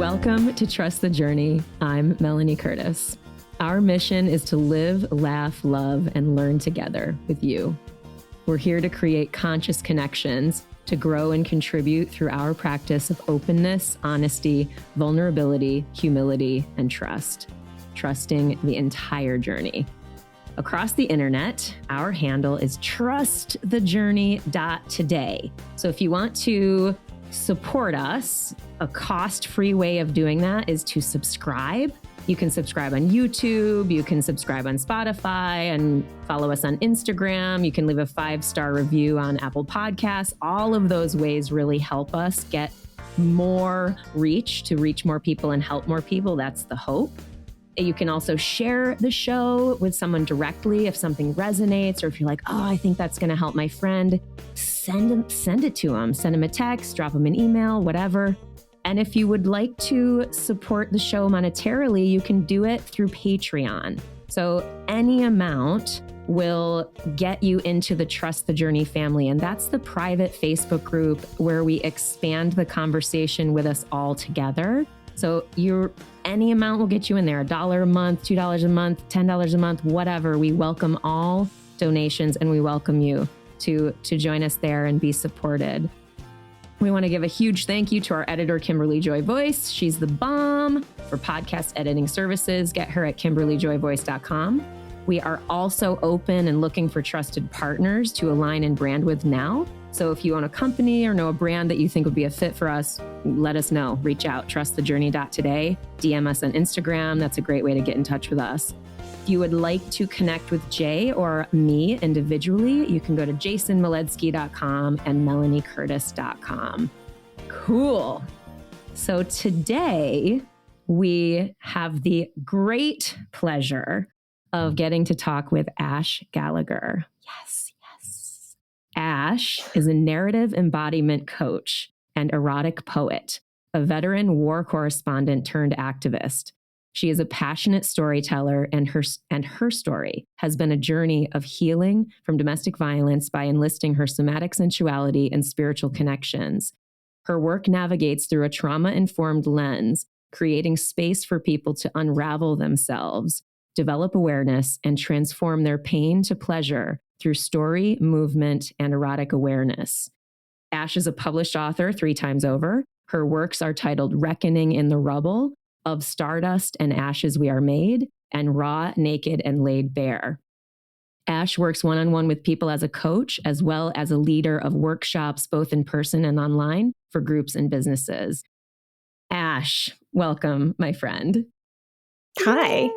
Welcome to Trust the Journey. I'm Melanie Curtis. Our mission is to live, laugh, love, and learn together with you. We're here to create conscious connections, to grow and contribute through our practice of openness, honesty, vulnerability, humility, and trust. Trusting the entire journey. Across the internet, our handle is trustthejourney.today. So if you want to support us, a cost-free way of doing that is to subscribe. You can subscribe on YouTube, you can subscribe on Spotify, and follow us on Instagram. You can leave a 5-star review on Apple Podcasts. All of those ways really help us get more reach, to reach more people and help more people. That's the hope. You can also share the show with someone directly if something resonates, or if you're like, oh, I think that's going to help my friend, send it to them. Send them a text, drop them an email, whatever. And if you would like to support the show monetarily, you can do it through Patreon. So any amount will get you into the Trust the Journey family. And that's the private Facebook group where we expand the conversation with us all together. So any amount will get you in there, $1 a month, $2 a month, $10 a month, whatever. We welcome all donations, and we welcome you to join us there and be supported. We want to give a huge thank you to our editor, Kimberly Joy Voice. She's the bomb for podcast editing services. Get her at KimberlyJoyVoice.com. We are also open and looking for trusted partners to align and brand with now. So if you own a company or know a brand that you think would be a fit for us, let us know. Reach out, trustthejourney.today. DM us on Instagram. That's a great way to get in touch with us. If you would like to connect with Jay or me individually, you can go to jasonmaledzki.com and melaniecurtis.com. Cool. So today we have the great pleasure of getting to talk with Ash Gallagher. Yes. Ash is a narrative embodiment coach and erotic poet, a veteran war correspondent turned activist. She is a passionate storyteller, and her story has been a journey of healing from domestic violence by enlisting her somatic sensuality and spiritual connections. Her work navigates through a trauma-informed lens, creating space for people to unravel themselves, develop awareness, and transform their pain to pleasure through story, movement, and erotic awareness. Ash is a published author 3 times over. Her works are titled Reckoning in the Rubble, Of Stardust and Ashes We Are Made, and Raw, Naked, and Laid Bare. Ash works one-on-one with people as a coach, as well as a leader of workshops, both in person and online, for groups and businesses. Ash, welcome, my friend. Hi.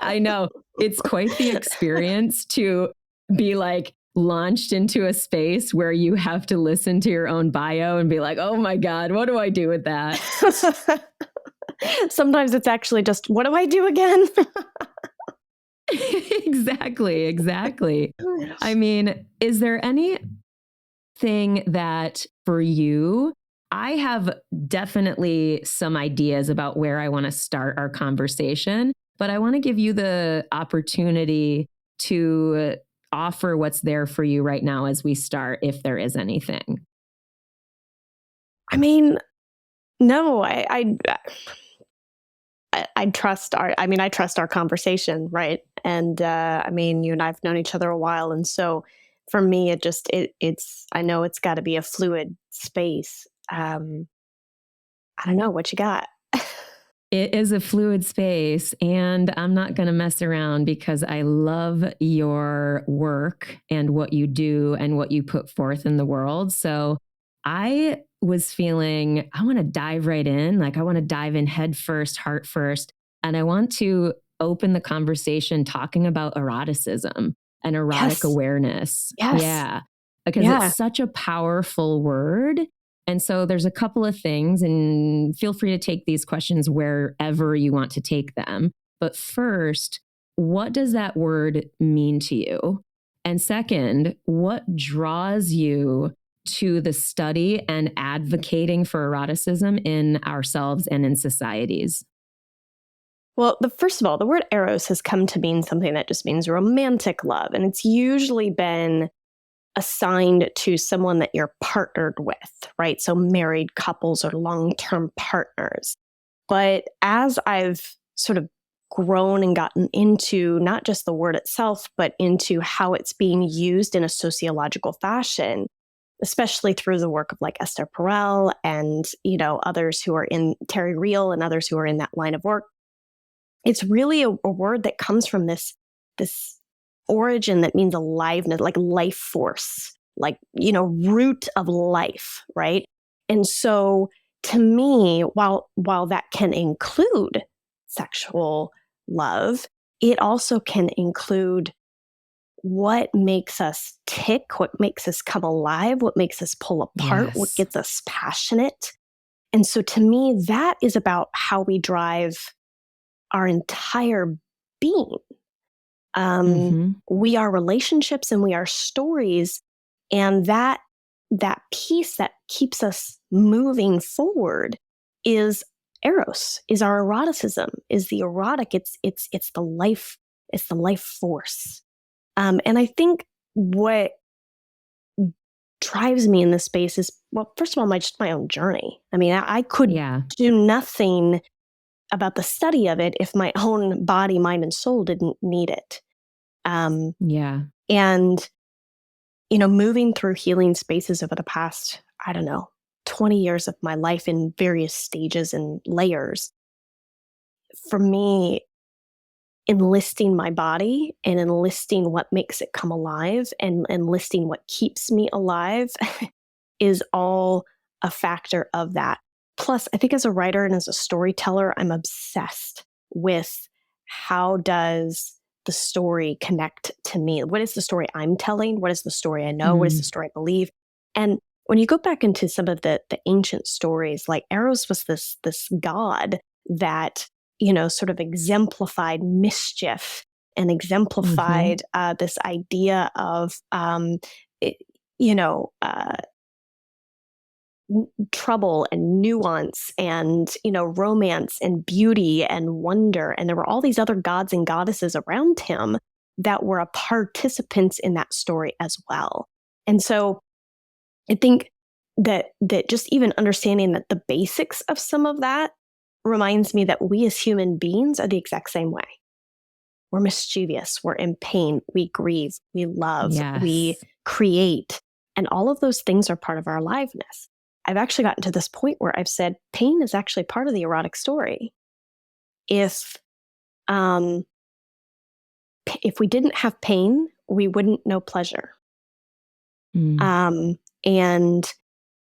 I know. It's quite the experience to be like launched into a space where you have to listen to your own bio and be like, oh my God, what do I do with that? Sometimes it's actually just, what do I do again? Exactly. I mean, is there anything that for you, I have definitely some ideas about where I want to start our conversation, but I want to give you the opportunity to offer what's there for you right now as we start, if there is anything. I mean, no, I trust our conversation, right? And I mean, you and I've known each other a while, and so for me, it's I know it's got to be a fluid space. I don't know what you got. It is a fluid space, and I'm not going to mess around because I love your work and what you do and what you put forth in the world. So I was feeling, I want to dive right in. Like I want to dive in head first, heart first. And I want to open the conversation talking about eroticism and erotic awareness. Yes. Yeah. Because it's such a powerful word. And so there's a couple of things, and feel free to take these questions wherever you want to take them. But first, what does that word mean to you? And second, what draws you to the study and advocating for eroticism in ourselves and in societies? Well, first of all, the word eros has come to mean something that just means romantic love. And it's usually been assigned to someone that you're partnered with, right? So married couples or long-term partners. But as I've sort of grown and gotten into not just the word itself, but into how it's being used in a sociological fashion, especially through the work of like Esther Perel and, others who are in Terry Real and others who are in that line of work, it's really a word that comes from this origin that means aliveness, like life force, like, root of life, right? And so to me, while that can include sexual love, it also can include what makes us tick, what makes us come alive, what makes us pull apart, what Yes. gets us passionate. And so to me, that is about how we drive our entire being. We are relationships and we are stories. And that piece that keeps us moving forward is eros, is our eroticism, is the erotic. It's the life force. And I think what drives me in this space is, well, first of all, my own journey. I mean, I could do nothing about the study of it if my own body, mind, and soul didn't need it. And, moving through healing spaces over the past, 20 years of my life in various stages and layers, for me, enlisting my body and enlisting what makes it come alive and enlisting what keeps me alive is all a factor of that. Plus, I think as a writer and as a storyteller, I'm obsessed with how does the story connect to me? What is the story I'm telling? What is the story I know? What is the story I believe? And when you go back into some of the ancient stories, like Eros was this god that, sort of exemplified mischief and exemplified this idea of, trouble and nuance and, romance and beauty and wonder. And there were all these other gods and goddesses around him that were participants in that story as well. And so I think that just even understanding that the basics of some of that reminds me that we as human beings are the exact same way. We're mischievous, we're in pain, we grieve, we love, we create, and all of those things are part of our aliveness. I've actually gotten to this point where I've said pain is actually part of the erotic story. If we didn't have pain, we wouldn't know pleasure. And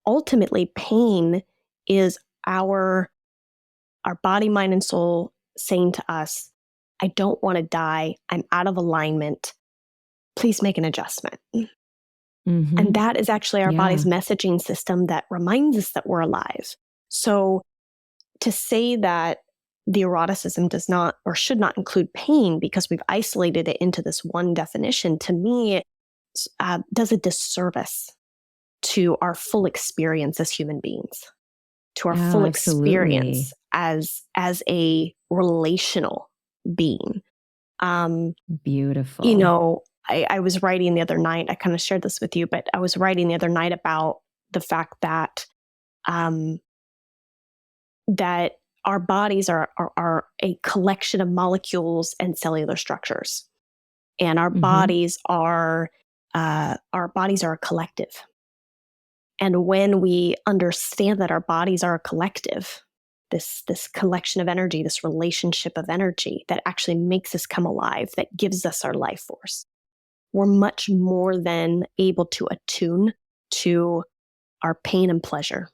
ultimately, pain is our body, mind, and soul saying to us, I don't want to die. I'm out of alignment. Please make an adjustment. And that is actually our body's messaging system that reminds us that we're alive. So to say that the eroticism does not or should not include pain because we've isolated it into this one definition, to me, does a disservice to our full experience as human beings, to our full experience as a relational being. Beautiful. I was writing the other night, I kind of shared this with you, but I was writing the other night about the fact that that our bodies are a collection of molecules and cellular structures. And our bodies are a collective. And when we understand that our bodies are a collective, this collection of energy, this relationship of energy that actually makes us come alive, that gives us our life force, we're much more than able to attune to our pain and pleasure,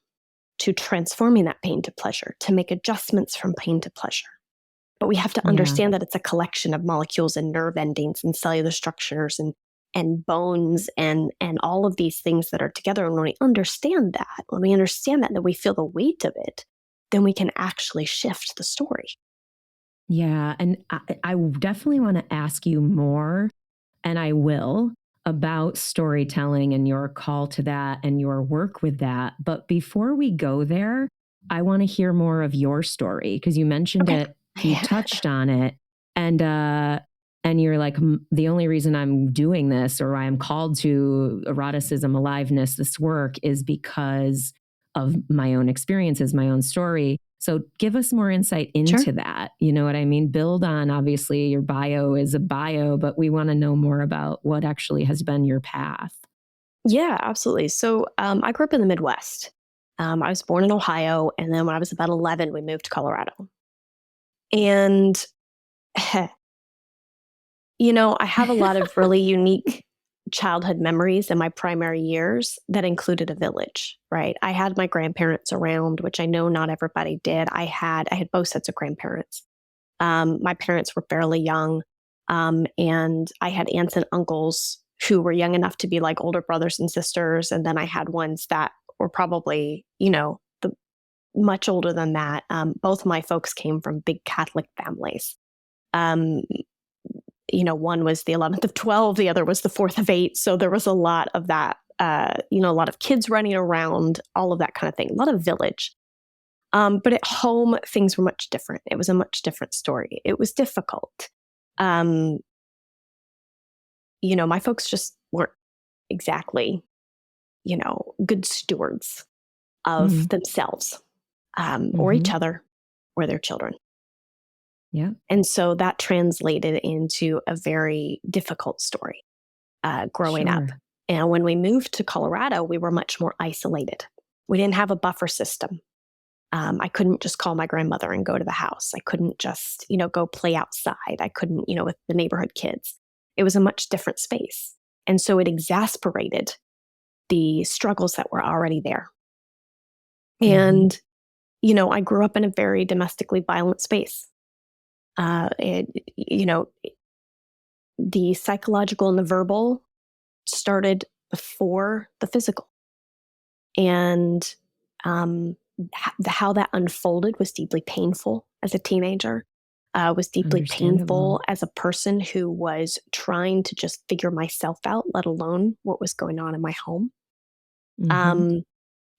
to transforming that pain to pleasure, to make adjustments from pain to pleasure. But we have to understand that it's a collection of molecules and nerve endings and cellular structures and bones and all of these things that are together. And when we understand that, then we feel the weight of it, then we can actually shift the story. Yeah. And I definitely want to ask you more, and I will, about storytelling and your call to that and your work with that. But before we go there, I want to hear more of your story because you mentioned it, you touched on it. And And you're like, the only reason I'm doing this, or I'm called to eroticism, aliveness, this work, is because of my own experiences, my own story. So give us more insight into that. You know what I mean? Build on, obviously, your bio is a bio, but we want to know more about what actually has been your path. Yeah, absolutely. So I grew up in the Midwest. I was born in Ohio, and then when I was about 11, we moved to Colorado. And, I have a lot of really unique childhood memories in my primary years that included a village, right? I had my grandparents around, which I know not everybody did. I had both sets of grandparents. My parents were fairly young, and I had aunts and uncles who were young enough to be like older brothers and sisters, and then I had ones that were probably, much older than that. Both my folks came from big Catholic families. Um, one was the 11th of 12, the other was the 4th of 8. So there was a lot of that, a lot of kids running around, all of that kind of thing, a lot of village. But at home, things were much different. It was a much different story. It was difficult. My folks just weren't exactly, good stewards of themselves, or each other, or their children. Yeah. And so that translated into a very difficult story growing up. And when we moved to Colorado, we were much more isolated. We didn't have a buffer system. I couldn't just call my grandmother and go to the house. I couldn't just, go play outside. I couldn't, with the neighborhood kids. It was a much different space. And so it exasperated the struggles that were already there. And, I grew up in a very domestically violent space. The psychological and the verbal started before the physical. And how that unfolded was deeply painful as a teenager, was deeply painful as a person who was trying to just figure myself out, let alone what was going on in my home.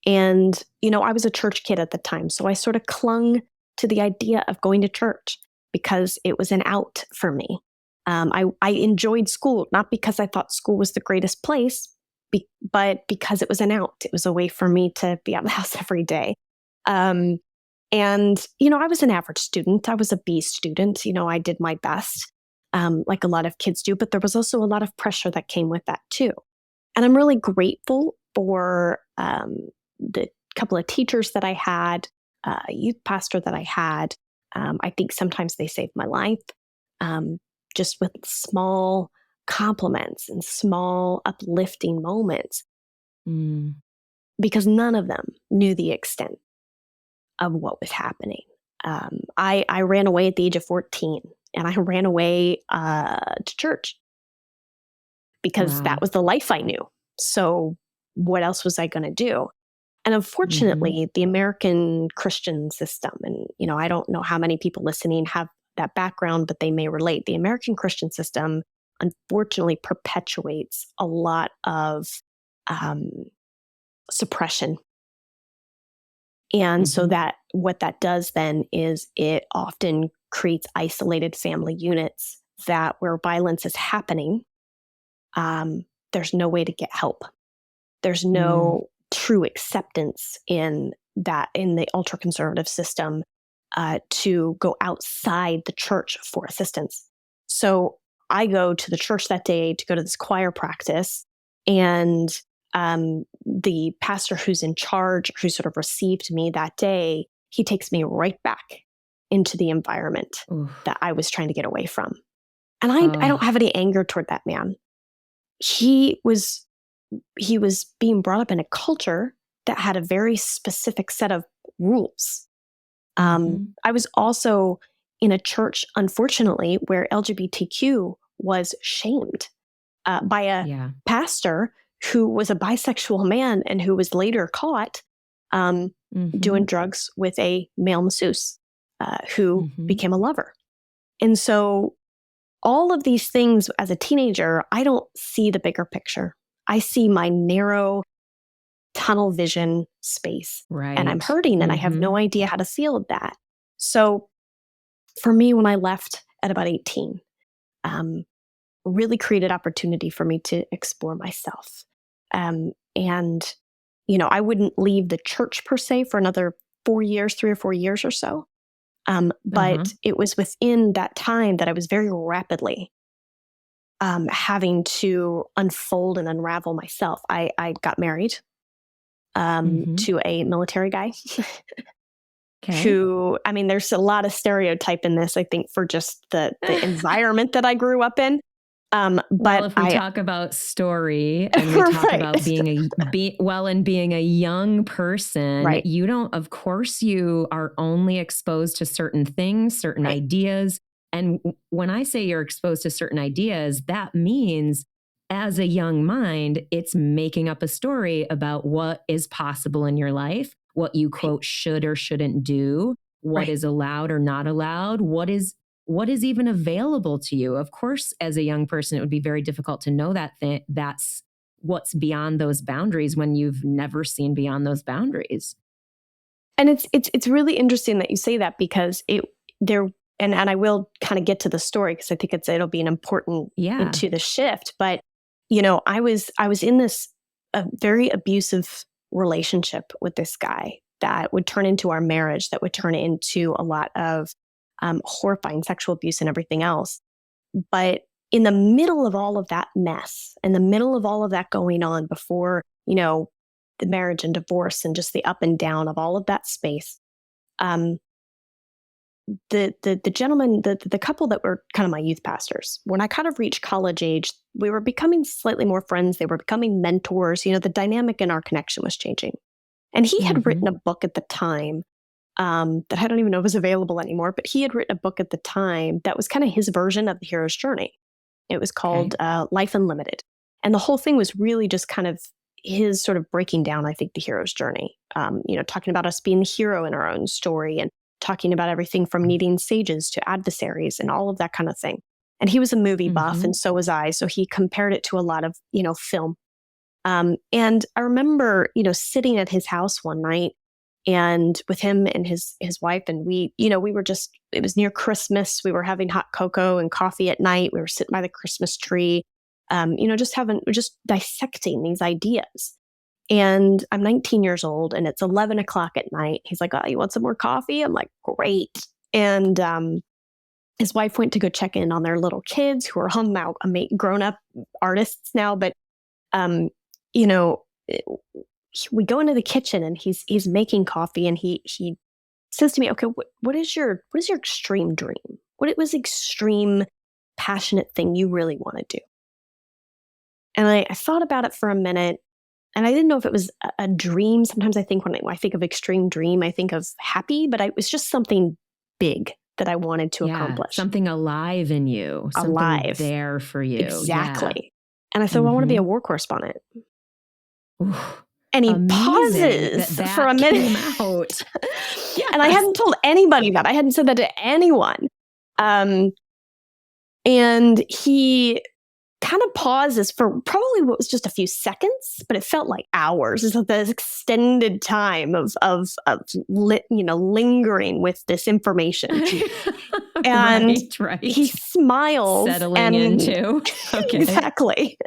And, I was a church kid at the time, so I sort of clung to the idea of going to church because it was an out for me. I enjoyed school, not because I thought school was the greatest place, but because it was an out. It was a way for me to be out of the house every day. And, I was an average student. I was a B student. I did my best, like a lot of kids do, but there was also a lot of pressure that came with that too. And I'm really grateful for the couple of teachers that I had, a youth pastor that I had. I think sometimes they saved my life, just with small compliments and small uplifting moments, because none of them knew the extent of what was happening. I ran away at the age of 14, and I ran away to church because that was the life I knew. So what else was I going to do? And unfortunately, the American Christian system, and, I don't know how many people listening have that background, but they may relate. The American Christian system, unfortunately, perpetuates a lot of suppression. And so that what that does then is it often creates isolated family units that where violence is happening, there's no way to get help. There's no true acceptance in the ultra conservative system to go outside the church for assistance. So I go to the church that day to go to this choir practice, and the pastor who's in charge, who sort of received me that day, he takes me right back into the environment that I was trying to get away from. And I don't have any anger toward that man. He was being brought up in a culture that had a very specific set of rules. I was also in a church, unfortunately, where LGBTQ was shamed by a pastor who was a bisexual man and who was later caught doing drugs with a male masseuse who became a lover. And so all of these things as a teenager, I don't see the bigger picture. I see my narrow tunnel vision space, and I'm hurting and I have no idea how to deal with that. So for me, when I left at about 18, really created opportunity for me to explore myself. And, I wouldn't leave the church per se for another 4 years, 3 or 4 years or so. But it was within that time that I was very rapidly having to unfold and unravel myself. I got married to a military guy who, I mean, there's a lot of stereotype in this, I think, for just the environment that I grew up in. But well, if we talk about story and we talk Right. about being a young person, Right. you don't, of course, you are only exposed to certain things, certain Right. ideas. And when I say you're exposed to certain ideas, that means as a young mind, it's making up a story about what is possible in your life, what you quote should or shouldn't do, what is allowed or not allowed, what is even available to you. Of course, as a young person, it would be very difficult to know that's what's beyond those boundaries when you've never seen beyond those boundaries. And it's really interesting that you say that, because and I will kind of get to the story because I think it'll be an important into the shift. But I was in this very abusive relationship with this guy that would turn into our marriage, that would turn into a lot of horrifying sexual abuse and everything else. But in the middle of all of that mess, in the middle of all of that going on before, the marriage and divorce and just the up and down of all of that space, the gentleman, the couple that were kind of my youth pastors, when I kind of reached college age, we were becoming slightly more friends. They were becoming mentors. The dynamic in our connection was changing. And he had written a book at the time that I don't even know was available anymore, but he had written a book at the time that was kind of his version of the hero's journey. It was called Life Unlimited. And the whole thing was really just kind of his sort of breaking down, I think, the hero's journey, talking about us being the hero in our own story and talking about everything from needing sages to adversaries and all of that kind of thing. And he was a movie buff, and so was I. So he compared it to a lot of, film. And I remember, sitting at his house one night and with him and his wife, and we were just, it was near Christmas. We were having hot cocoa and coffee at night. We were sitting by the Christmas tree, just dissecting these ideas. And I'm 19 years old and it's 11 o'clock at night. He's like, "Oh, you want some more coffee?" I'm like, "Great." And his wife went to go check in on their little kids who are home now, grown up artists now. But, we go into the kitchen and he's making coffee, and he says to me, "Okay, what is your extreme dream? What was extreme, passionate thing you really want to do?" And I thought about it for a minute, and I didn't know if it was a dream. Sometimes I think when I think of extreme dream, I think of happy, but it was just something big that I wanted to accomplish. Something alive in you. Something there for you. Exactly. Yeah. And I said, "Well, I want to be a war correspondent." Ooh, and he amazing pauses that for a minute. Came out. Yes. And I hadn't told anybody that. I hadn't said that to anyone. And he kind of pauses for probably what was just a few seconds, but it felt like hours. It's like this extended time of lingering with this information. And right. he smiles, settling into. Okay. Exactly.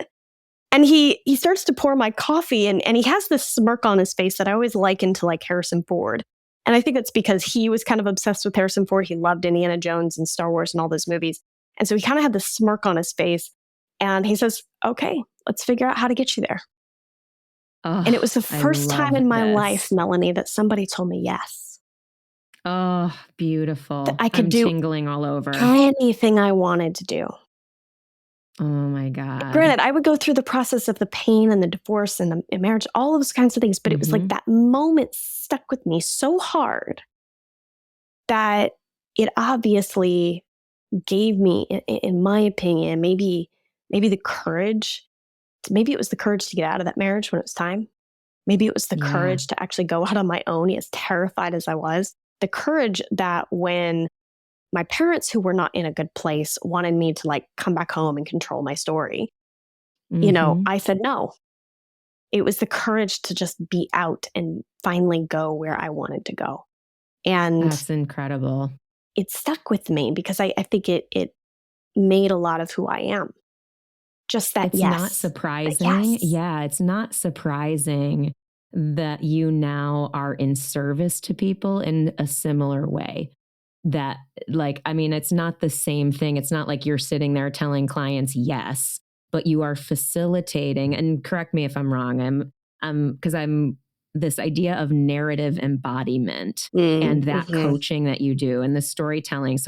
And he starts to pour my coffee, and he has this smirk on his face that I always liken to like Harrison Ford. And I think it's because he was kind of obsessed with Harrison Ford. He loved Indiana Jones and Star Wars and all those movies. And so he kind of had this smirk on his face. And he says, "Okay, let's figure out how to get you there." Oh, and it was the first time in my life, Melanie, that somebody told me yes. Oh, beautiful. That I could do tingling all over. Anything I wanted to do. Oh my God. Granted, I would go through the process of the pain and the divorce and the marriage, all of those kinds of things. But it was like that moment stuck with me so hard that it obviously gave me, in my opinion, maybe the courage. Maybe it was the courage to get out of that marriage when it was time. Maybe it was the courage to actually go out on my own, as terrified as I was. The courage that when my parents, who were not in a good place, wanted me to like come back home and control my story, I said no. It was the courage to just be out and finally go where I wanted to go. And that's incredible. It stuck with me because I think it made a lot of who I am. Just that it's not surprising. Yes. Yeah, it's not surprising that you now are in service to people in a similar way. That, like, I mean, it's not the same thing. It's not like you're sitting there telling clients yes, but you are facilitating. And correct me if I'm wrong. Because I'm this idea of narrative embodiment and that Mm-hmm. coaching that you do and the storytelling.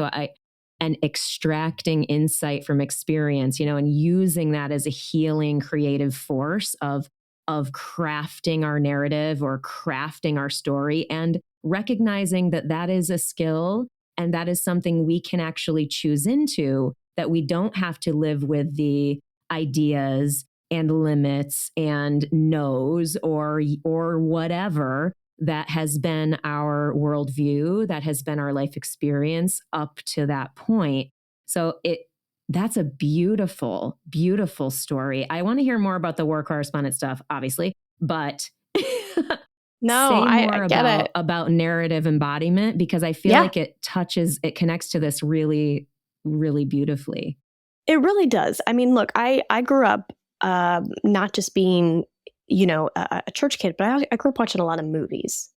And extracting insight from experience, and using that as a healing creative force of crafting our narrative or crafting our story, and recognizing that that is a skill and that is something we can actually choose into, that we don't have to live with the ideas and limits and no's or whatever that has been our worldview, that has been our life experience up to that point. So that's a beautiful, beautiful story. I want to hear more about the war correspondent stuff, obviously, but No, say I more get it. about narrative embodiment, because I feel like it connects to this really, really beautifully. It really does. I mean, look, I grew up not just being, a church kid, but I grew up watching a lot of movies.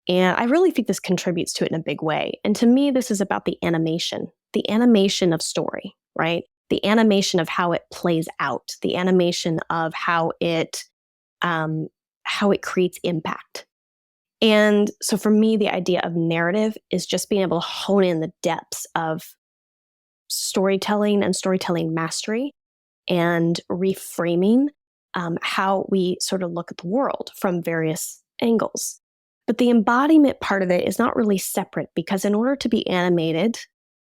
And I really think this contributes to it in a big way. And to me, this is about the animation of story, right? The animation of how it plays out, the animation of how it creates impact. And so for me, the idea of narrative is just being able to hone in the depths of storytelling and storytelling mastery and reframing how we sort of look at the world from various angles. But the embodiment part of it is not really separate, because in order to be animated,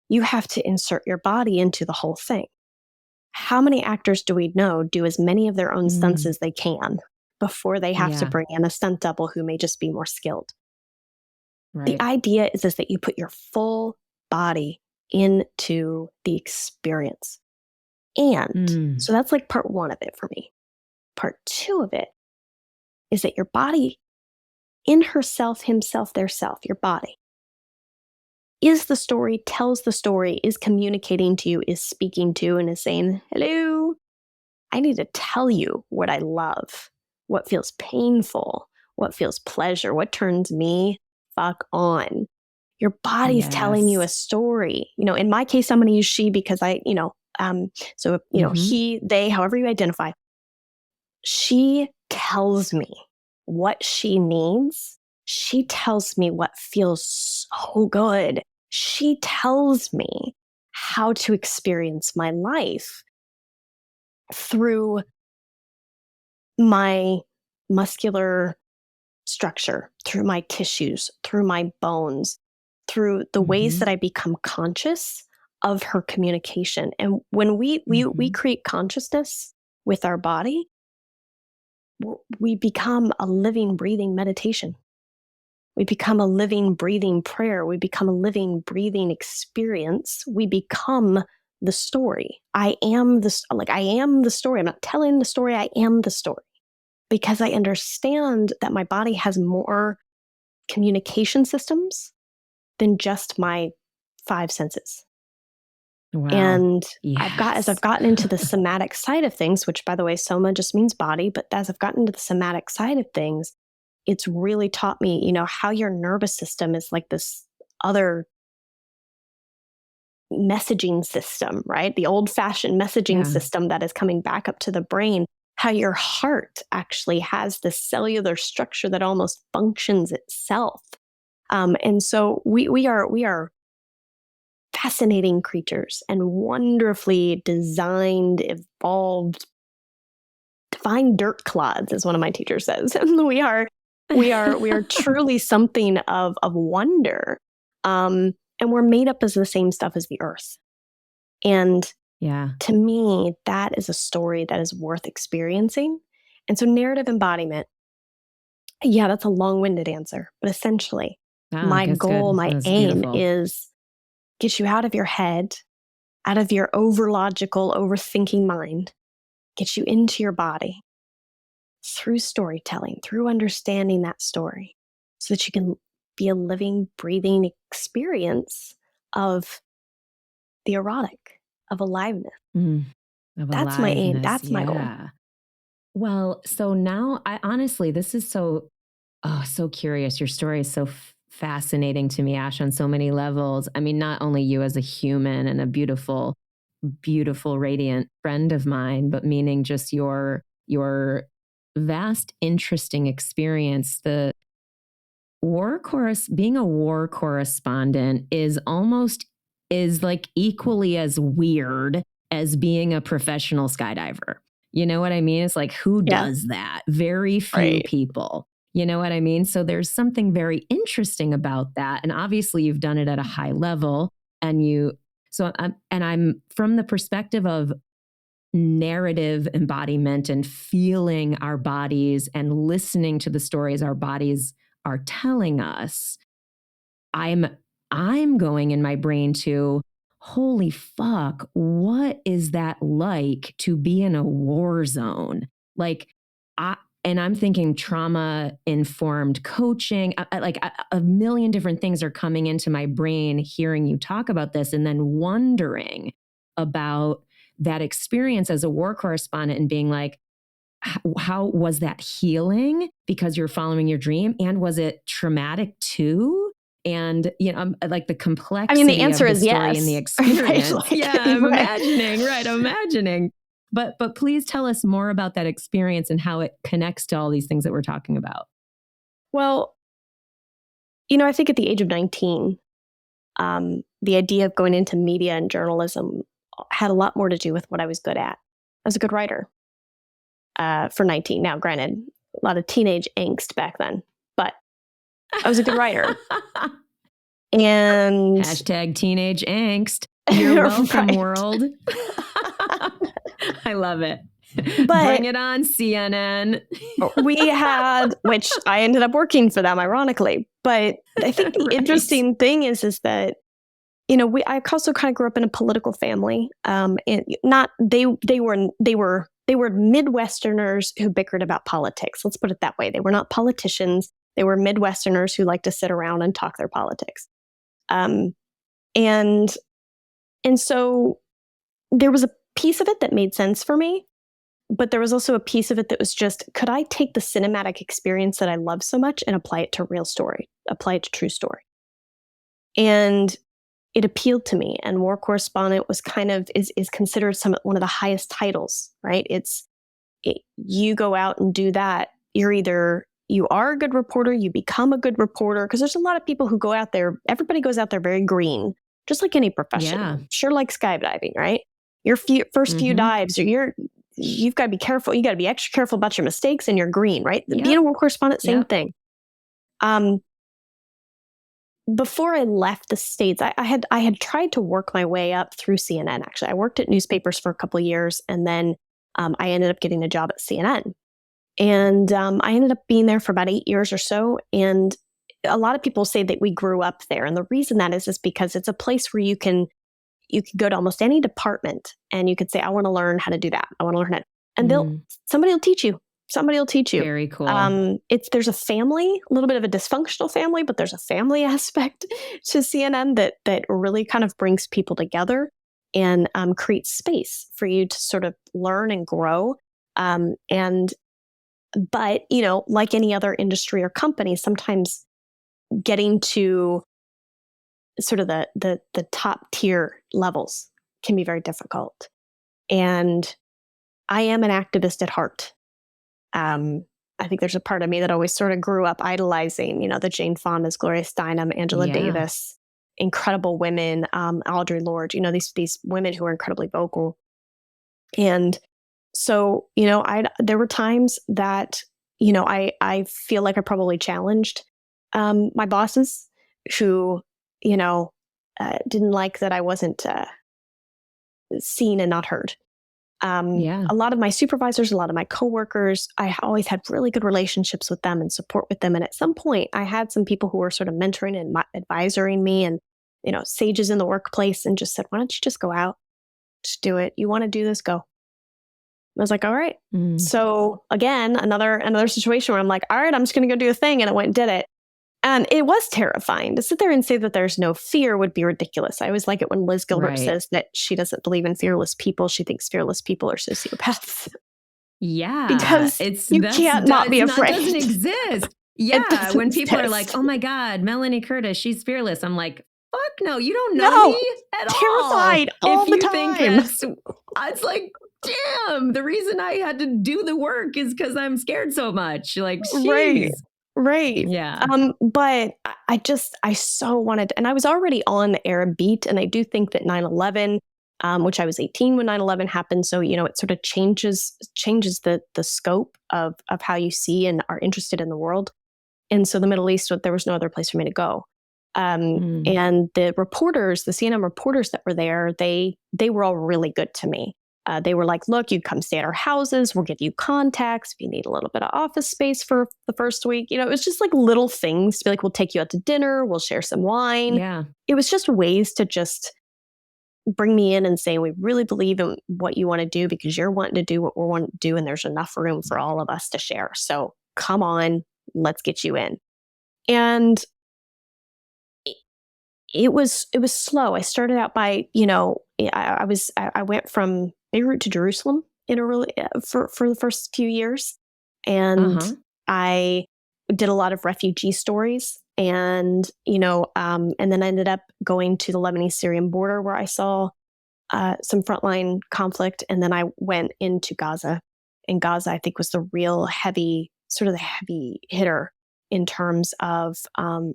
you have to insert your body into the whole thing. How many actors do we know do as many of their own stunts as they can before they have to bring in a stunt double who may just be more skilled? Right. The idea is that you put your full body into the experience. And so that's like part one of it for me. Part two of it is that your body, in herself, himself, their self, your body, is the story, tells the story, is communicating to you, is speaking to, and is saying, hello, I need to tell you what I love, what feels painful, what feels pleasure, what turns me fuck on. Your body's telling you a story. In my case, I'm going to use she because he, they, however you identify. She tells me what she needs. She tells me what feels so good. She tells me how to experience my life through my muscular structure, through my tissues, through my bones, through the ways that I become conscious of her communication. And when we create consciousness with our body, we become a living, breathing meditation. We become a living, breathing prayer. We become a living, breathing experience. We become the story. I am the story. I'm not telling the story. I am the story, because I understand that my body has more communication systems than just my 5 senses. Wow. And as I've gotten into the somatic side of things, which, by the way, soma just means body, but as I've gotten into the somatic side of things, it's really taught me, how your nervous system is like this other messaging system, right? The old-fashioned messaging system that is coming back up to the brain, how your heart actually has this cellular structure that almost functions itself. And so we are fascinating creatures and wonderfully designed, evolved, divine dirt clods, as one of my teachers says. we are truly something of wonder. And we're made up as the same stuff as the earth. And to me, that is a story that is worth experiencing. And so narrative embodiment, that's a long-winded answer, but essentially my goal, my aim is get you out of your head, out of your over-logical, overthinking mind, get you into your body through storytelling, through understanding that story, so that you can be a living, breathing experience of the erotic, of aliveness. Of That's my aim. aliveness. That's my goal. Yeah. Well, so now I honestly, this is so curious. Your story is so fascinating to me, Ash, on so many levels. I mean, not only you as a human and a beautiful, beautiful, radiant friend of mine, but meaning just your vast, interesting experience. The being a war correspondent is like equally as weird as being a professional skydiver. You know what I mean? It's like, who Yeah. does that? Very few Right. people. You know what I mean? So there's something very interesting about that. And obviously you've done it at a high level, I'm from the perspective of narrative embodiment and feeling our bodies and listening to the stories our bodies are telling us. I'm going in my brain to, holy fuck, what is that like to be in a war zone? Like, I'm thinking trauma informed coaching, a million different things are coming into my brain hearing you talk about this, and then wondering about that experience as a war correspondent and being like, how was that healing because you're following your dream? And was it traumatic too? And, like the complexity I mean, the answer of the is story yes. and the experience. Right? Yeah, I'm right. imagining. But please tell us more about that experience and how it connects to all these things that we're talking about. Well, I think at the age of 19, the idea of going into media and journalism had a lot more to do with what I was good at. I was a good writer for 19. Now, granted, a lot of teenage angst back then, but I was a good writer. And hashtag teenage angst. You're welcome, right. world. I love it. But bring it on, CNN. We had, which I ended up working for them, ironically. But I think the interesting thing is that, I also kind of grew up in a political family. And they were Midwesterners who bickered about politics. Let's put it that way. They were not politicians. They were Midwesterners who liked to sit around and talk their politics. And so there was a piece of it that made sense for me. But there was also a piece of it that was just, could I take the cinematic experience that I love so much and apply it to real story, apply it to true story? And it appealed to me. And War Correspondent was is considered one of the highest titles, right? You go out and do that. You are a good reporter, you become a good reporter, because there's a lot of people who go out there, everybody goes out there very green, just like any profession. Yeah. Sure, like skydiving, right? Your first few dives, you've got to be careful. You got to be extra careful about your mistakes, and you're green, right? Yep. Being a war correspondent, same thing. Before I left the States, I had tried to work my way up through CNN. Actually, I worked at newspapers for a couple of years, and then I ended up getting a job at CNN. And I ended up being there for about 8 years or so. And a lot of people say that we grew up there, and the reason that is because it's a place where you can go to almost any department and you could say, I want to learn how to do that. I want to learn how, and somebody will teach you. Somebody will teach you. Very cool. There's a family, a little bit of a dysfunctional family, but there's a family aspect to CNN that really kind of brings people together and creates space for you to sort of learn and grow. But like any other industry or company, sometimes getting to sort of the top tier levels can be very difficult. And I am an activist at heart. I think there's a part of me that always sort of grew up idolizing, the Jane Fondas, Gloria Steinem, Angela Davis, incredible women, Audre Lorde, these women who are incredibly vocal. And so, there were times that, I feel like I probably challenged my bosses who, didn't like that I wasn't seen and not heard. A lot of my supervisors, a lot of my coworkers, I always had really good relationships with them and support with them. And at some point, I had some people who were sort of mentoring and advising me, and sages in the workplace, and just said, "Why don't you just go out, just do it? You want to do this? Go." I was like, "All right." So again, another situation where I'm like, "All right, I'm just going to go do a thing," and I went and did it. And it was terrifying. To sit there and say that there's no fear would be ridiculous. I always like it when Liz Gilbert says that she doesn't believe in fearless people. She thinks fearless people are sociopaths. Yeah. Because you can't not be afraid. It doesn't exist. Yeah. When people are like, oh my God, Melanie Curtis, she's fearless. I'm like, fuck no, you don't know me at all. Terrified all the time. It's like, damn, the reason I had to do the work is because I'm scared so much. Like, geez. Right. Yeah. But I so wanted, and I was already on the Arab beat. And I do think that 9/11, which I was 18 when 9/11 happened. So, it sort of changes the scope of how you see and are interested in the world. And so the Middle East, there was no other place for me to go. And the CNN reporters that were there, they were all really good to me. They were like, look, you come stay at our houses. We'll give you contacts if you need a little bit of office space for the first week. It was just like little things to be like, we'll take you out to dinner. We'll share some wine. Yeah. It was just ways to just bring me in and say, we really believe in what you want to do because you're wanting to do what we want to do. And there's enough room for all of us to share. So come on, let's get you in. And it was slow. I started out by, I went from Beirut to Jerusalem for the first few years. And I did a lot of refugee stories and then I ended up going to the Lebanese-Syrian border where I saw some frontline conflict. And then I went into Gaza, and Gaza, I think, was the real heavy hitter in terms of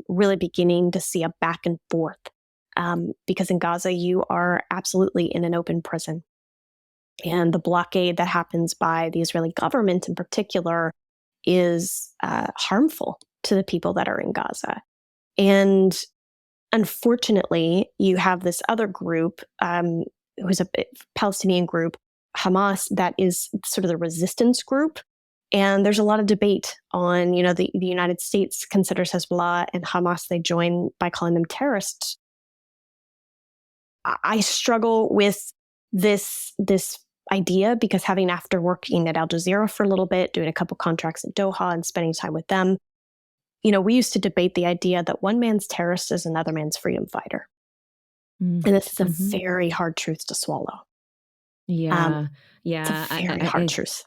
really beginning to see a back and forth. Because in Gaza, you are absolutely in an open prison. And the blockade that happens by the Israeli government in particular is harmful to the people that are in Gaza. And unfortunately, you have this other group, who's a Palestinian group, Hamas, that is sort of the resistance group. And there's a lot of debate on, the United States considers Hezbollah and Hamas, they join by calling them terrorists. I struggle with this idea because after working at Al Jazeera for a little bit, doing a couple contracts in Doha and spending time with them, we used to debate the idea that one man's terrorist is another man's freedom fighter. And this is a very hard truth to swallow. Yeah. It's a very hard truth.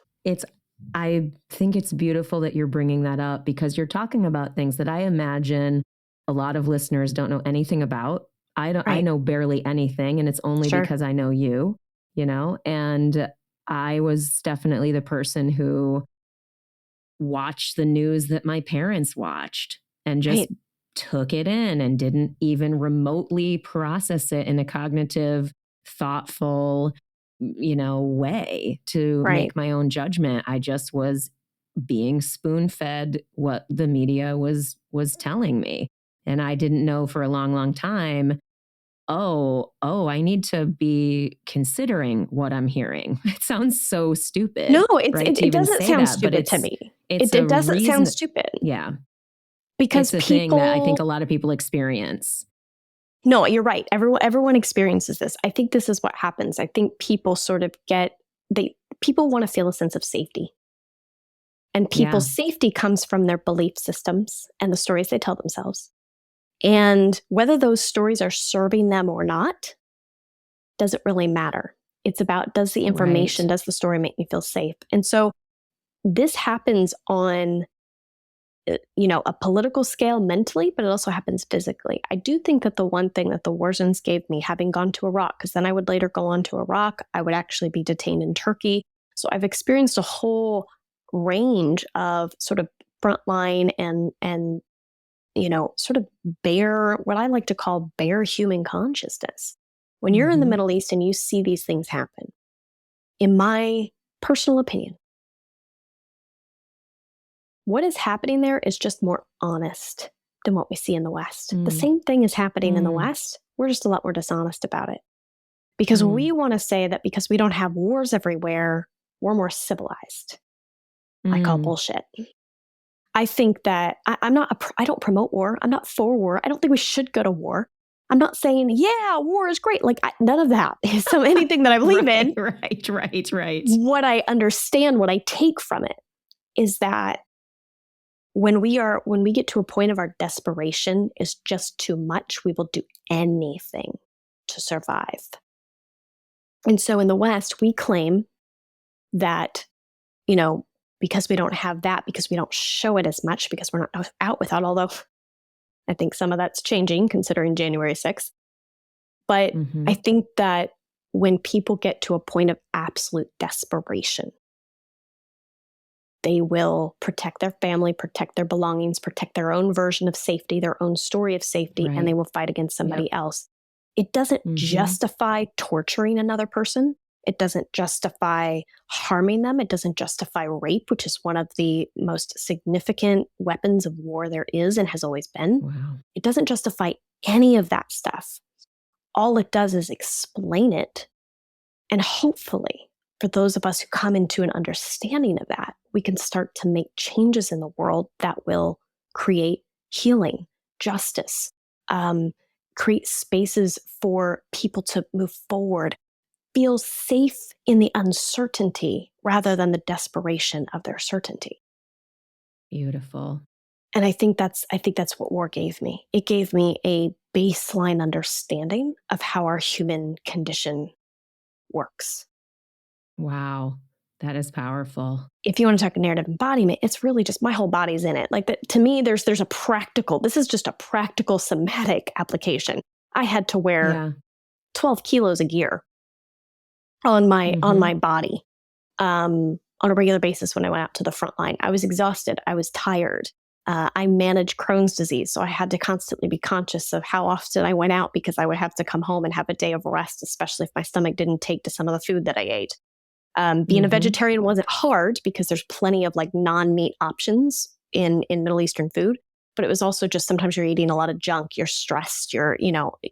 I think it's beautiful that you're bringing that up because you're talking about things that I imagine a lot of listeners don't know anything about. I know barely anything, and it's only because I know you, and I was definitely the person who watched the news that my parents watched and just took it in and didn't even remotely process it in a cognitive, thoughtful, way to make my own judgment. I just was being spoon-fed what the media was telling me. And I didn't know for a long, long time, I need to be considering what I'm hearing. It sounds so stupid. No, it doesn't sound stupid to me. It doesn't sound stupid. Yeah. Because it's a thing that I think a lot of people experience. No, you're right. Everyone experiences this. I think this is what happens. I think people sort of people want to feel a sense of safety. And people's safety comes from their belief systems and the stories they tell themselves. And whether those stories are serving them or not, doesn't really matter. It's about, does the information, does the story make me feel safe? And so this happens on a political scale mentally, but it also happens physically. I do think that the one thing that the war zones gave me, having gone to Iraq, because then I would later go on to Iraq, I would actually be detained in Turkey. So I've experienced a whole range of sort of frontline and sort of what I like to call bare human consciousness. When you're in the Middle East and you see these things happen, in my personal opinion, what is happening there is just more honest than what we see in the West. The same thing is happening in the West. We're just a lot more dishonest about it. Because we want to say that because we don't have wars everywhere, we're more civilized. I call bullshit. I think that I don't promote war. I'm not for war. I don't think we should go to war. I'm not saying, war is great. Like none of that is anything that I believe in. Right. What I understand, what I take from it is that when we get to a point of our desperation is just too much, we will do anything to survive. And so in the West, we claim that, because we don't have that, because we don't show it as much, because we're not out without, although I think some of that's changing considering January 6th. But I think that when people get to a point of absolute desperation, they will protect their family, protect their belongings, protect their own version of safety, their own story of safety, and they will fight against somebody else. It doesn't justify torturing another person. It doesn't justify harming them. It doesn't justify rape, which is one of the most significant weapons of war there is and has always been. Wow. It doesn't justify any of that stuff. All it does is explain it. And hopefully, for those of us who come into an understanding of that, we can start to make changes in the world that will create healing, justice, create spaces for people to move forward, feel safe in the uncertainty rather than the desperation of their certainty. Beautiful. And I think that's what war gave me. It gave me a baseline understanding of how our human condition works. Wow. That is powerful. If you want to talk narrative embodiment, it's really just my whole body's in it. Like that, to me, there's a practical, this is just a practical somatic application. I had to wear 12 kilos of gear on my body on a regular basis when I went out to the front line. I was exhausted. I was tired. I managed Crohn's disease, so I had to constantly be conscious of how often I went out because I would have to come home and have a day of rest, especially if my stomach didn't take to some of the food that I ate. Being a vegetarian wasn't hard because there's plenty of like non-meat options in Middle Eastern food, but it was also just sometimes you're eating a lot of junk, you're stressed, you're,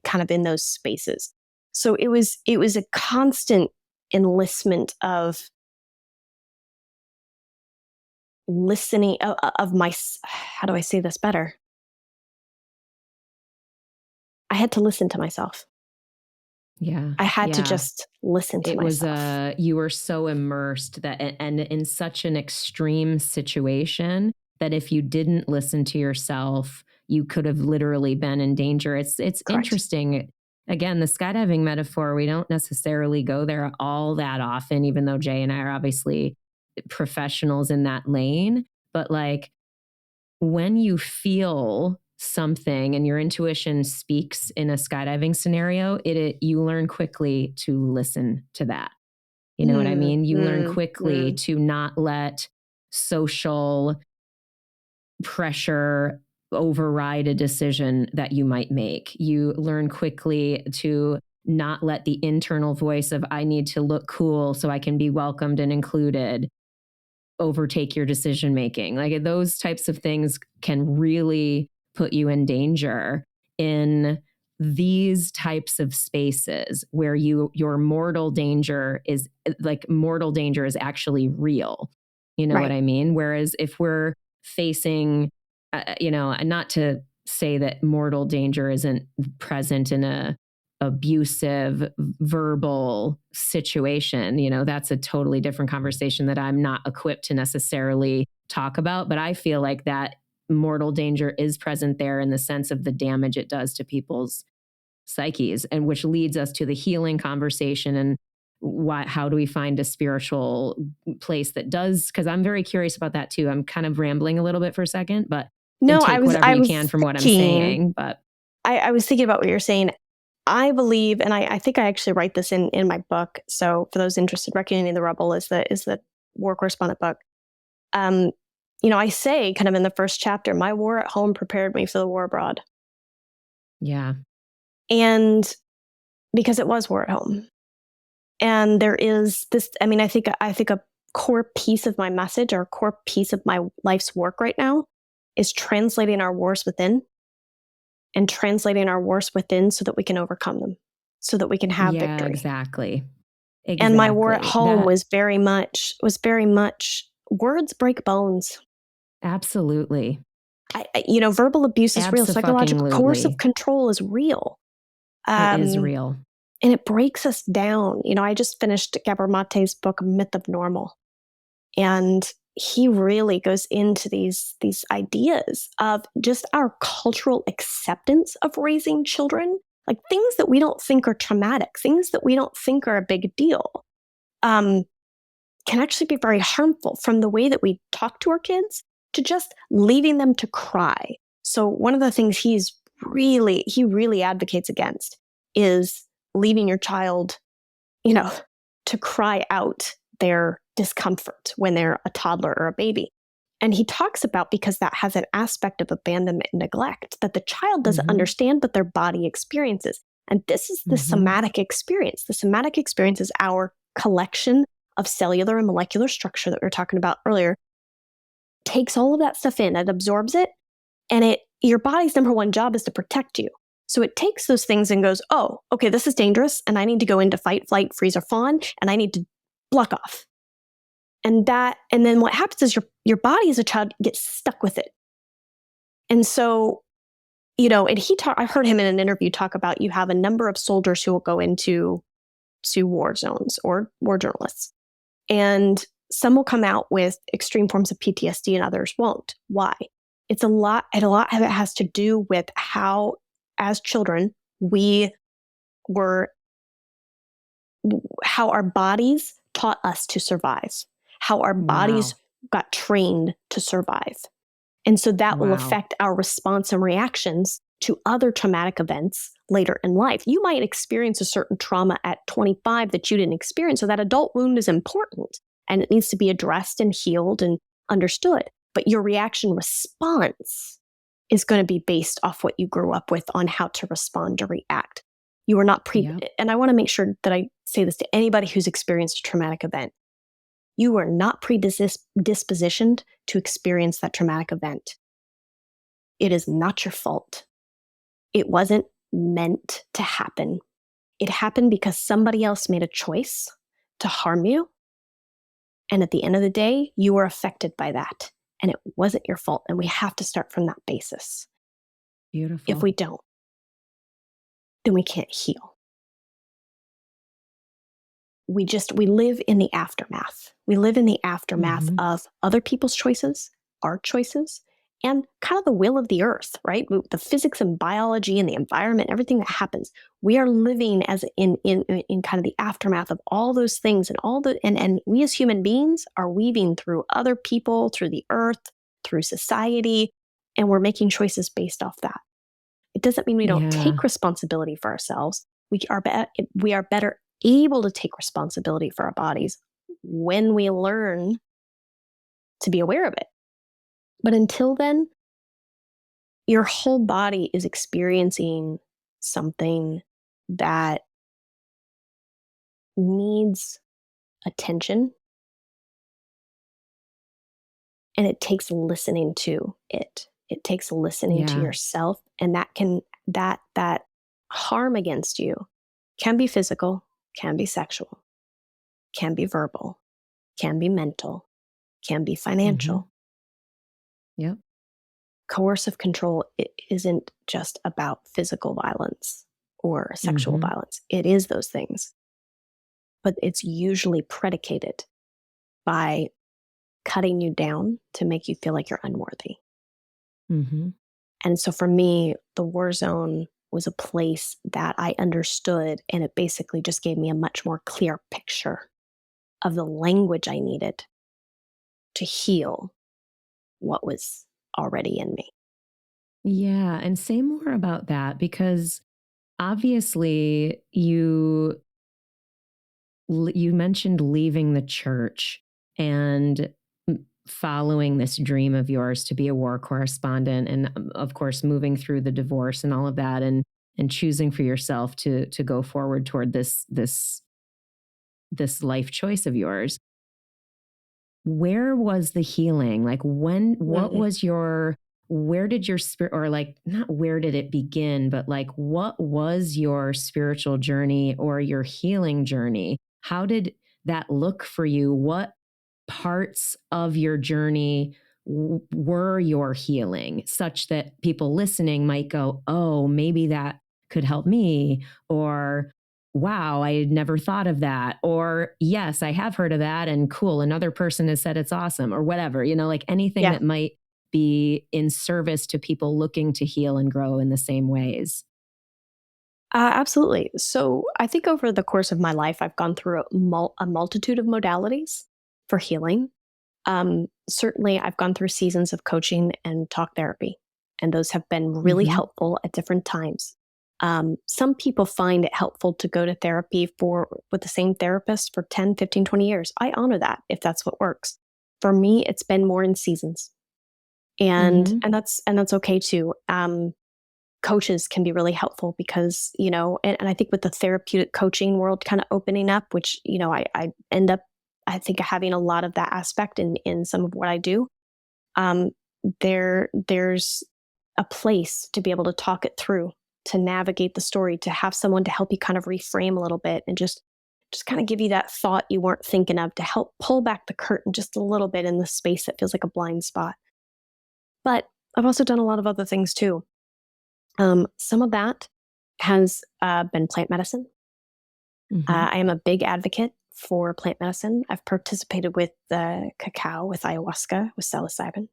kind of in those spaces. So it was a constant enlistment of listening of my, how do I say this better? I had to listen to myself. Yeah. I had to just listen to myself. You were so immersed and in such an extreme situation that if you didn't listen to yourself, you could have literally been in danger. It's interesting. Again, the skydiving metaphor, we don't necessarily go there all that often, even though Jay and I are obviously professionals in that lane. But like when you feel something and your intuition speaks in a skydiving scenario, you learn quickly to listen to that. You know what I mean? You learn quickly to not let social pressure override a decision that you might make. You learn quickly to not let the internal voice of I need to look cool so I can be welcomed and included overtake your decision making. Like those types of things can really put you in danger in these types of spaces where your mortal danger is actually real. You know what I mean? Whereas if we're facing, not to say that mortal danger isn't present in a abusive verbal situation, that's a totally different conversation that I'm not equipped to necessarily talk about. But I feel like that mortal danger is present there in the sense of the damage it does to people's psyches, and which leads us to the healing conversation and how do we find a spiritual place that does, because I'm very curious about that too. I'm kind of rambling a little bit for a second, but take whatever you can from what I'm saying. But I was thinking about what you're saying. I believe, and I think I actually write this in my book. So for those interested, Reckoning the Rubble is the War Correspondent book. I say kind of in the first chapter, my war at home prepared me for the war abroad. Yeah. And because it was war at home. And there is this, I think a core piece of my message or a core piece of my life's work right now is translating our wars within. And translating our wars within so that we can overcome them, so that we can have victory. Exactly. And my war at home was very much words break bones. Absolutely. Verbal abuse is real. Psychological coercive control is real. It is real. And it breaks us down. I just finished Gabor Mate's book, Myth of Normal. And, he really goes into these ideas of just our cultural acceptance of raising children, like things that we don't think are traumatic, things that we don't think are a big deal, can actually be very harmful, from the way that we talk to our kids to just leaving them to cry. So one of the things he really advocates against is leaving your child, to cry out their discomfort when they're a toddler or a baby. And he talks about, because that has an aspect of abandonment and neglect that the child doesn't understand, but their body experiences. And this is the somatic experience. The somatic experience is our collection of cellular and molecular structure that we were talking about earlier, takes all of that stuff in, it absorbs it, and your body's number one job is to protect you. So it takes those things and goes, oh, okay, this is dangerous, and I need to go into fight, flight, freeze, or fawn, and I need to block off. And then what happens is your body as a child gets stuck with it. And so, and I heard him in an interview talk about, you have a number of soldiers who will go into war zones, or war journalists. And some will come out with extreme forms of PTSD and others won't. Why? A lot of it has to do with how, as children, how our bodies taught us to survive, how our bodies got trained to survive. And so that will affect our response and reactions to other traumatic events later in life. You might experience a certain trauma at 25 that you didn't experience. So that adult wound is important, and it needs to be addressed and healed and understood. But your reaction response is going to be based off what you grew up with on how to respond or react. You are not and I want to make sure that I say this to anybody who's experienced a traumatic event. You are not predispositioned to experience that traumatic event. It is not your fault. It wasn't meant to happen. It happened because somebody else made a choice to harm you. And at the end of the day, you were affected by that. And it wasn't your fault. And we have to start from that basis. Beautiful. If we don't, then we can't heal. We live in the aftermath. We live in the aftermath of other people's choices, our choices, and kind of the will of the earth, right? The physics and biology and the environment, everything that happens. We are living as in kind of the aftermath of all those things, and we as human beings are weaving through other people, through the earth, through society, and we're making choices based off that. It doesn't mean we don't take responsibility for ourselves. We are better able to take responsibility for our bodies when we learn to be aware of it. But until then, your whole body is experiencing something that needs attention, and it takes listening to it. It takes listening to yourself, and that harm against you can be physical, can be sexual, can be verbal, can be mental, can be financial. Yep. Coercive control isn't just about physical violence or sexual violence. It is those things. But it's usually predicated by cutting you down to make you feel like you're unworthy. And so for me, the war zone was a place that I understood, and it basically just gave me a much more clear picture of the language I needed to heal what was already in me. Yeah. And say more about that, because obviously you mentioned leaving the church and following this dream of yours to be a war correspondent, and of course moving through the divorce and all of that, and choosing for yourself to go forward toward this life choice of yours. Where was the healing? Like what was where did your spirit, or like, not where did it begin, but like, what was your spiritual journey or your healing journey? How did that look for you? What parts of your journey were your healing, such that people listening might go, oh, maybe that could help me? Or wow, I had never thought of that. Or yes, I have heard of that. And cool, another person has said it's awesome or whatever, like anything that might be in service to people looking to heal and grow in the same ways. Absolutely. So I think over the course of my life, I've gone through a multitude of modalities for healing. Certainly, I've gone through seasons of coaching and talk therapy, and those have been really helpful at different times. Some people find it helpful to go to therapy with the same therapist for 10, 15, 20 years. I honor that if that's what works. For me, it's been more in seasons. And that's okay too. Coaches can be really helpful because, and I think with the therapeutic coaching world kind of opening up, which, I end up, I think, having a lot of that aspect in some of what I do. There's a place to be able to talk it through, to navigate the story, to have someone to help you kind of reframe a little bit and just kind of give you that thought you weren't thinking of, to help pull back the curtain just a little bit in the space that feels like a blind spot. But I've also done a lot of other things too. Some of that has been plant medicine. I am a big advocate for plant medicine. I've participated with cacao, with ayahuasca, with psilocybin.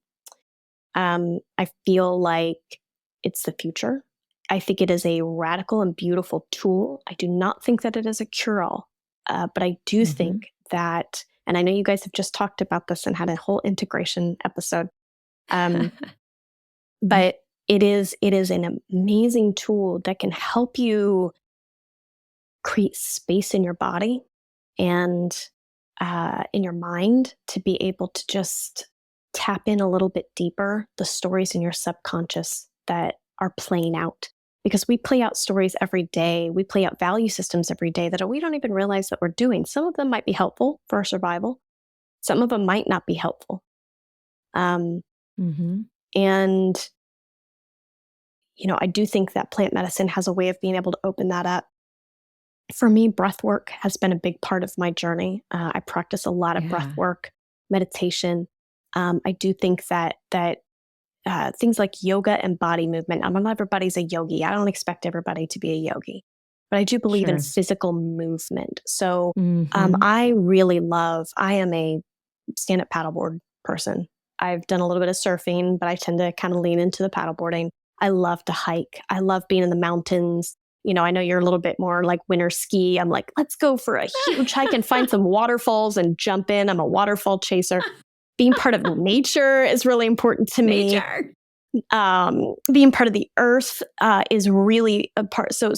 I feel like it's the future. I think it is a radical and beautiful tool. I do not think that it is a cure-all, but I do think that, and I know you guys have just talked about this and had a whole integration episode, but it is an amazing tool that can help you create space in your body and in your mind to be able to just tap in a little bit deeper the stories in your subconscious that are playing out. Because we play out stories every day. We play out value systems every day that we don't even realize that we're doing. Some of them might be helpful for our survival. Some of them might not be helpful. And I do think that plant medicine has a way of being able to open that up. For me, breath work has been a big part of my journey. I practice a lot of breath work, meditation. I do think that things like yoga and body movement. Not everybody's a yogi. I don't expect everybody to be a yogi, but I do believe in physical movement. So I am a stand-up paddleboard person. I've done a little bit of surfing, but I tend to kind of lean into the paddleboarding. I love to hike. I love being in the mountains. I know you're a little bit more like winter ski. I'm like, let's go for a huge hike and find some waterfalls and jump in. I'm a waterfall chaser. Being part of nature is really important to me. Being part of the earth is really a part. So,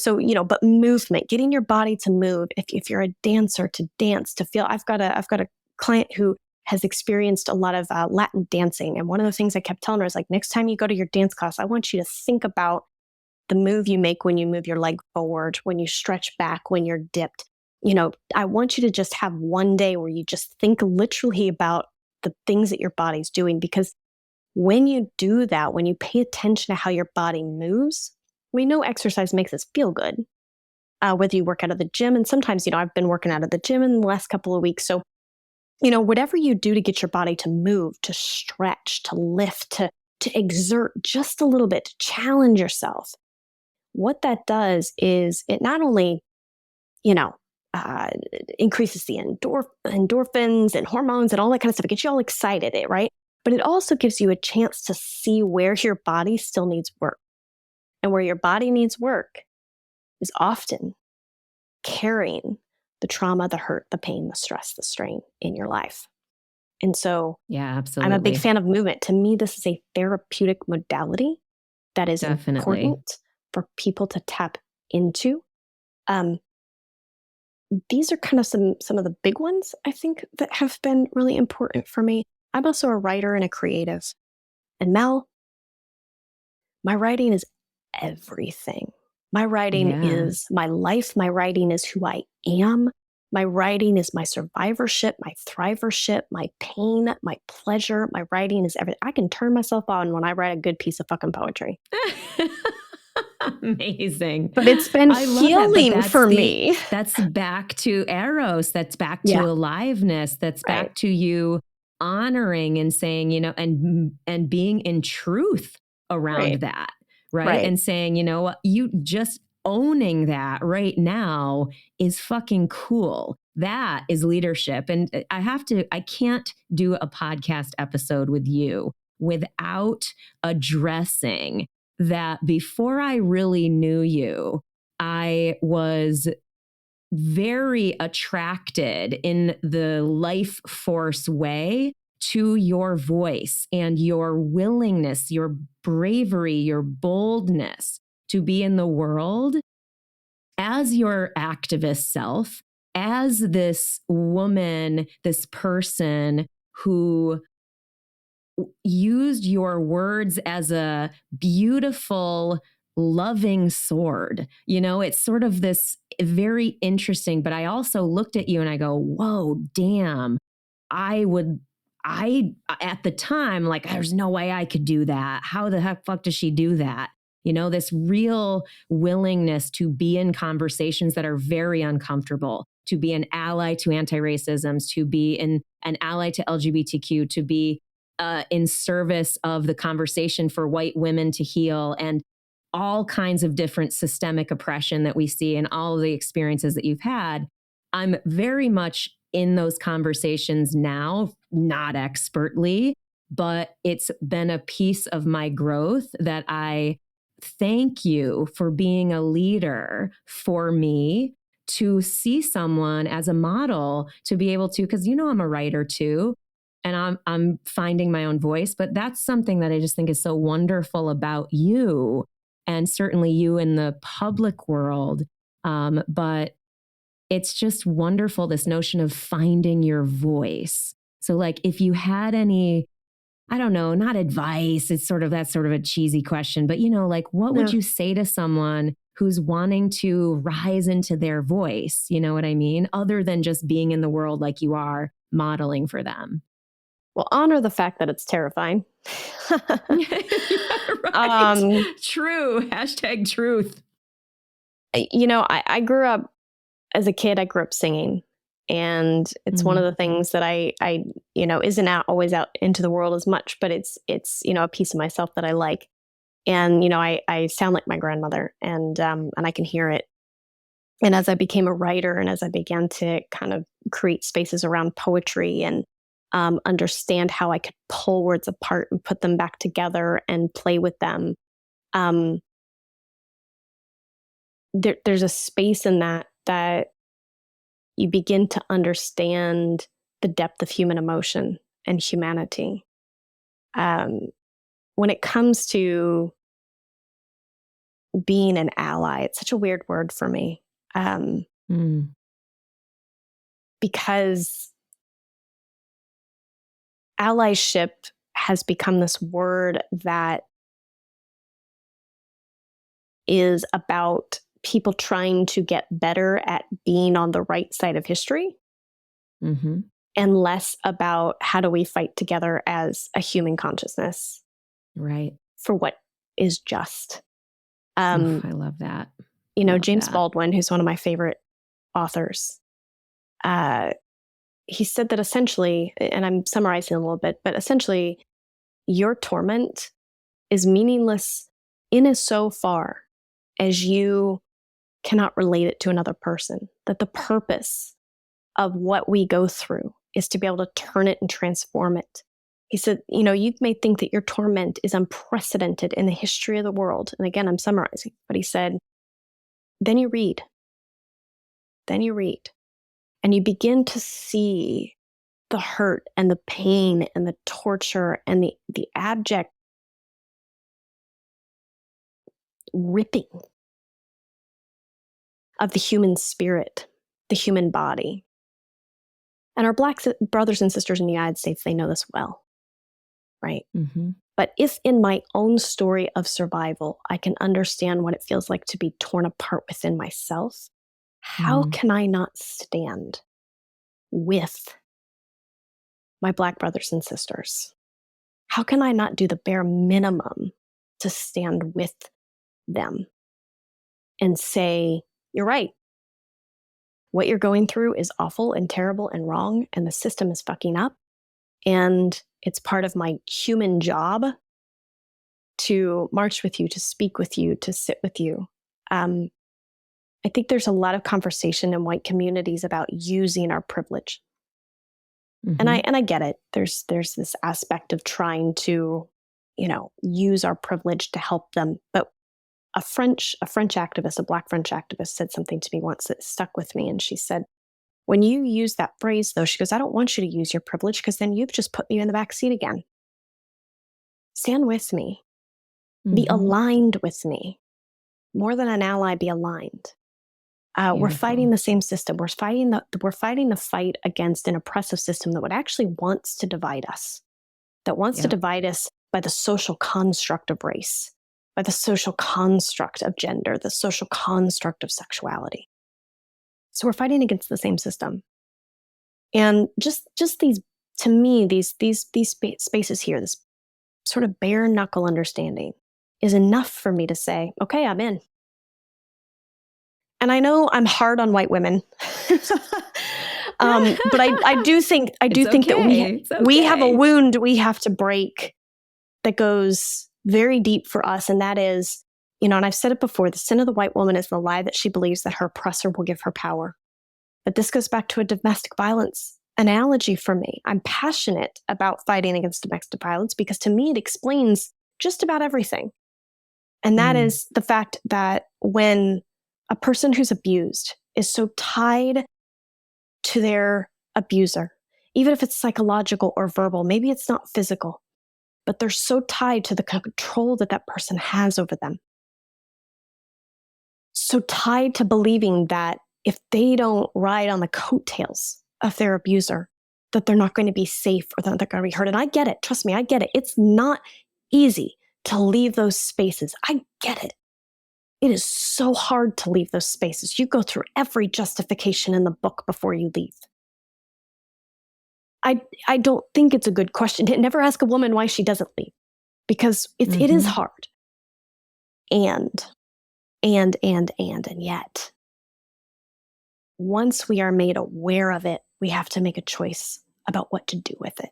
but movement, getting your body to move. If you're a dancer, to dance, to feel. I've got a client who has experienced a lot of Latin dancing. And one of the things I kept telling her is like, next time you go to your dance class, I want you to think about the move you make when you move your leg forward, when you stretch back, when you're dipped. I want you to just have one day where you just think literally about the things that your body's doing. Because when you do that, when you pay attention to how your body moves, we know exercise makes us feel good. Whether you work out of the gym, and sometimes, I've been working out of the gym in the last couple of weeks. So, whatever you do to get your body to move, to stretch, to lift, to exert just a little bit, to challenge yourself, what that does is it not only, increases the endorphins and hormones and all that kind of stuff. It gets you all excited, right? But it also gives you a chance to see where your body still needs work. And where your body needs work is often carrying the trauma, the hurt, the pain, the stress, the strain in your life. And so absolutely. I'm a big fan of movement. To me, this is a therapeutic modality that is important for people to tap into. These are kind of some of the big ones, I think, that have been really important for me. I'm also a writer and a creative. And Mel, my writing is everything. My writing is my life. My writing is who I am. My writing is my survivorship, my thrivership, my pain, my pleasure. My writing is everything. I can turn myself on when I write a good piece of fucking poetry. Amazing. But it's been healing for me. That's back to Eros. That's back to aliveness. That's back to you honoring and saying, and being in truth around that. Right. And saying, you just owning that right now is fucking cool. That is leadership. And I can't do a podcast episode with you without addressing that before I really knew you, I was very attracted in the life force way to your voice and your willingness, your bravery, your boldness to be in the world as your activist self, as this woman, this person who used your words as a beautiful, loving sword. You know, it's sort of this very interesting, but I also looked at you and I go, whoa, damn, at the time, like, there's no way I could do that. How the heck fuck does she do that? You know, this real willingness to be in conversations that are very uncomfortable, to be an ally to anti-racism, to be an ally to LGBTQ, to be in service of the conversation for white women to heal, and all kinds of different systemic oppression that we see and all of the experiences that you've had. I'm very much in those conversations now, not expertly, but it's been a piece of my growth that I thank you for being a leader for me to see someone as a model to be able to, because you know I'm a writer too, and I'm finding my own voice, but that's something that I just think is so wonderful about you, and certainly you in the public world. But it's just wonderful, this notion of finding your voice. So like if you had any, I don't know, not advice, that's sort of a cheesy question, but you know, like what would you say to someone who's wanting to rise into their voice? You know what I mean? Other than just being in the world like you are modeling for them. Well, honor the fact that it's terrifying. Yeah, right. True. Hashtag truth. You know, I grew up, as a kid, I grew up singing. And it's one of the things that I you know, isn't always out into the world as much, but it's, you know, a piece of myself that I like. And, you know, I sound like my grandmother, and I can hear it. And as I became a writer and as I began to kind of create spaces around poetry and understand how I could pull words apart and put them back together and play with them, there's a space in that you begin to understand the depth of human emotion and humanity. When it comes to being an ally, it's such a weird word for me, because allyship has become this word that is about people trying to get better at being on the right side of history, and less about how do we fight together as a human consciousness, right, for what is just. I love that. You know, James Baldwin, who's one of my favorite authors, he said that essentially, and I'm summarizing a little bit, but essentially, your torment is meaningless in as so far as you cannot relate it to another person. That the purpose of what we go through is to be able to turn it and transform it. He said, you know, you may think that your torment is unprecedented in the history of the world. And again, I'm summarizing, but he said, then you read, and you begin to see the hurt and the pain and the torture and the abject ripping of the human spirit, the human body. And our Black brothers and sisters in the United States, they know this well, right? But if in my own story of survival, I can understand what it feels like to be torn apart within myself, how can I not stand with my Black brothers and sisters? How can I not do the bare minimum to stand with them and say, you're right. What you're going through is awful and terrible and wrong, and the system is fucking up. And it's part of my human job to march with you, to speak with you, to sit with you. I think there's a lot of conversation in white communities about using our privilege. Mm-hmm. And I get it. There's this aspect of trying to, use our privilege to help them. But a French activist, a Black French activist, said something to me once that stuck with me. And she said, when you use that phrase, though, she goes, I don't want you to use your privilege because then you've just put me in the back seat again. Stand with me. Be Mm-hmm. aligned with me. More than an ally, be aligned. We're fighting the same system. We're fighting the fight against an oppressive system that would actually wants to divide us. That wants to divide us by the social construct of race, by the social construct of gender, the social construct of sexuality. So we're fighting against the same system. And just these, to me, these spaces here, this sort of bare knuckle understanding is enough for me to say, okay, I'm in. And I know I'm hard on white women, but I do think that we have a wound we have to break that goes very deep for us, and that is, and I've said it before: the sin of the white woman is the lie that she believes that her oppressor will give her power. But this goes back to a domestic violence analogy for me. I'm passionate about fighting against domestic violence because to me it explains just about everything, and that is the fact that when a person who's abused is so tied to their abuser, even if it's psychological or verbal, maybe it's not physical, but they're so tied to the control that person has over them. So tied to believing that if they don't ride on the coattails of their abuser, that they're not going to be safe or that they're going to be hurt. And I get it. Trust me, I get it. It's not easy to leave those spaces. I get it. It is so hard to leave those spaces. You go through every justification in the book before you leave. I don't think it's a good question. Never ask a woman why she doesn't leave, because it is hard. And yet, once we are made aware of it, we have to make a choice about what to do with it.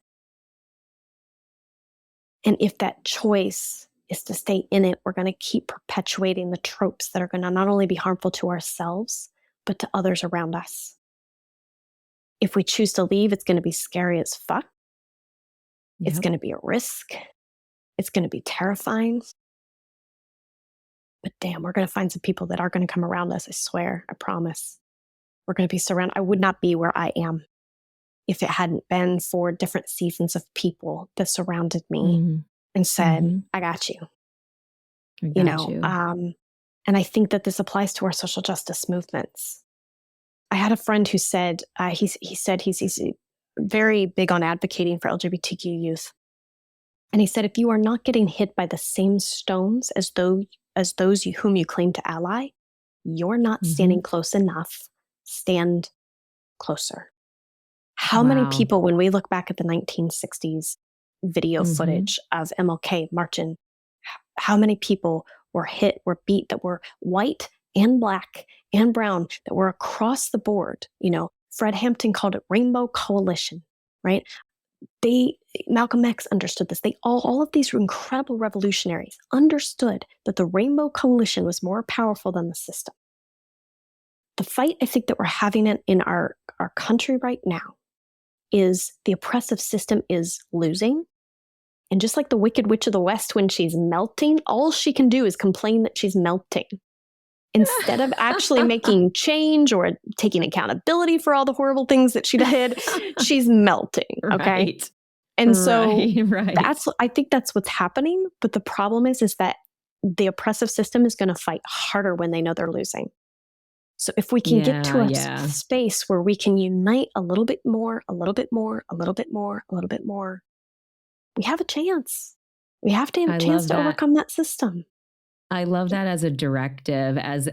And if that choice is to stay in it, we're going to keep perpetuating the tropes that are going to not only be harmful to ourselves, but to others around us. If we choose to leave, it's going to be scary as fuck. Yep. It's going to be a risk. It's going to be terrifying. But damn, we're going to find some people that are going to come around us. I swear, I promise. We're going to be surrounded. I would not be where I am if it hadn't been for different seasons of people that surrounded me and said, I got you. And I think that this applies to our social justice movements. I had a friend who said, he said he's very big on advocating for LGBTQ youth. And he said, if you are not getting hit by the same stones as those whom you claim to ally, you're not standing close enough. Stand closer. How many people, when we look back at the 1960s video footage of MLK marching, how many people were hit, were beat, that were white and black and brown, that were across the board? Fred Hampton called it Rainbow Coalition, right? Malcolm X understood this. All of these incredible revolutionaries understood that the Rainbow Coalition was more powerful than the system. The fight, I think, that we're having in our country right now is the oppressive system is losing. And just like the Wicked Witch of the West, when she's melting, all she can do is complain that she's melting. Instead of actually making change or taking accountability for all the horrible things that she did, she's melting. Okay. Right. And so I think that's what's happening. But the problem is that the oppressive system is going to fight harder when they know they're losing. So if we can get to a space where we can unite a little bit more, a little bit more, a little bit more, a little bit more, we have a chance. We have to have a chance to overcome that system. I love that as a directive, as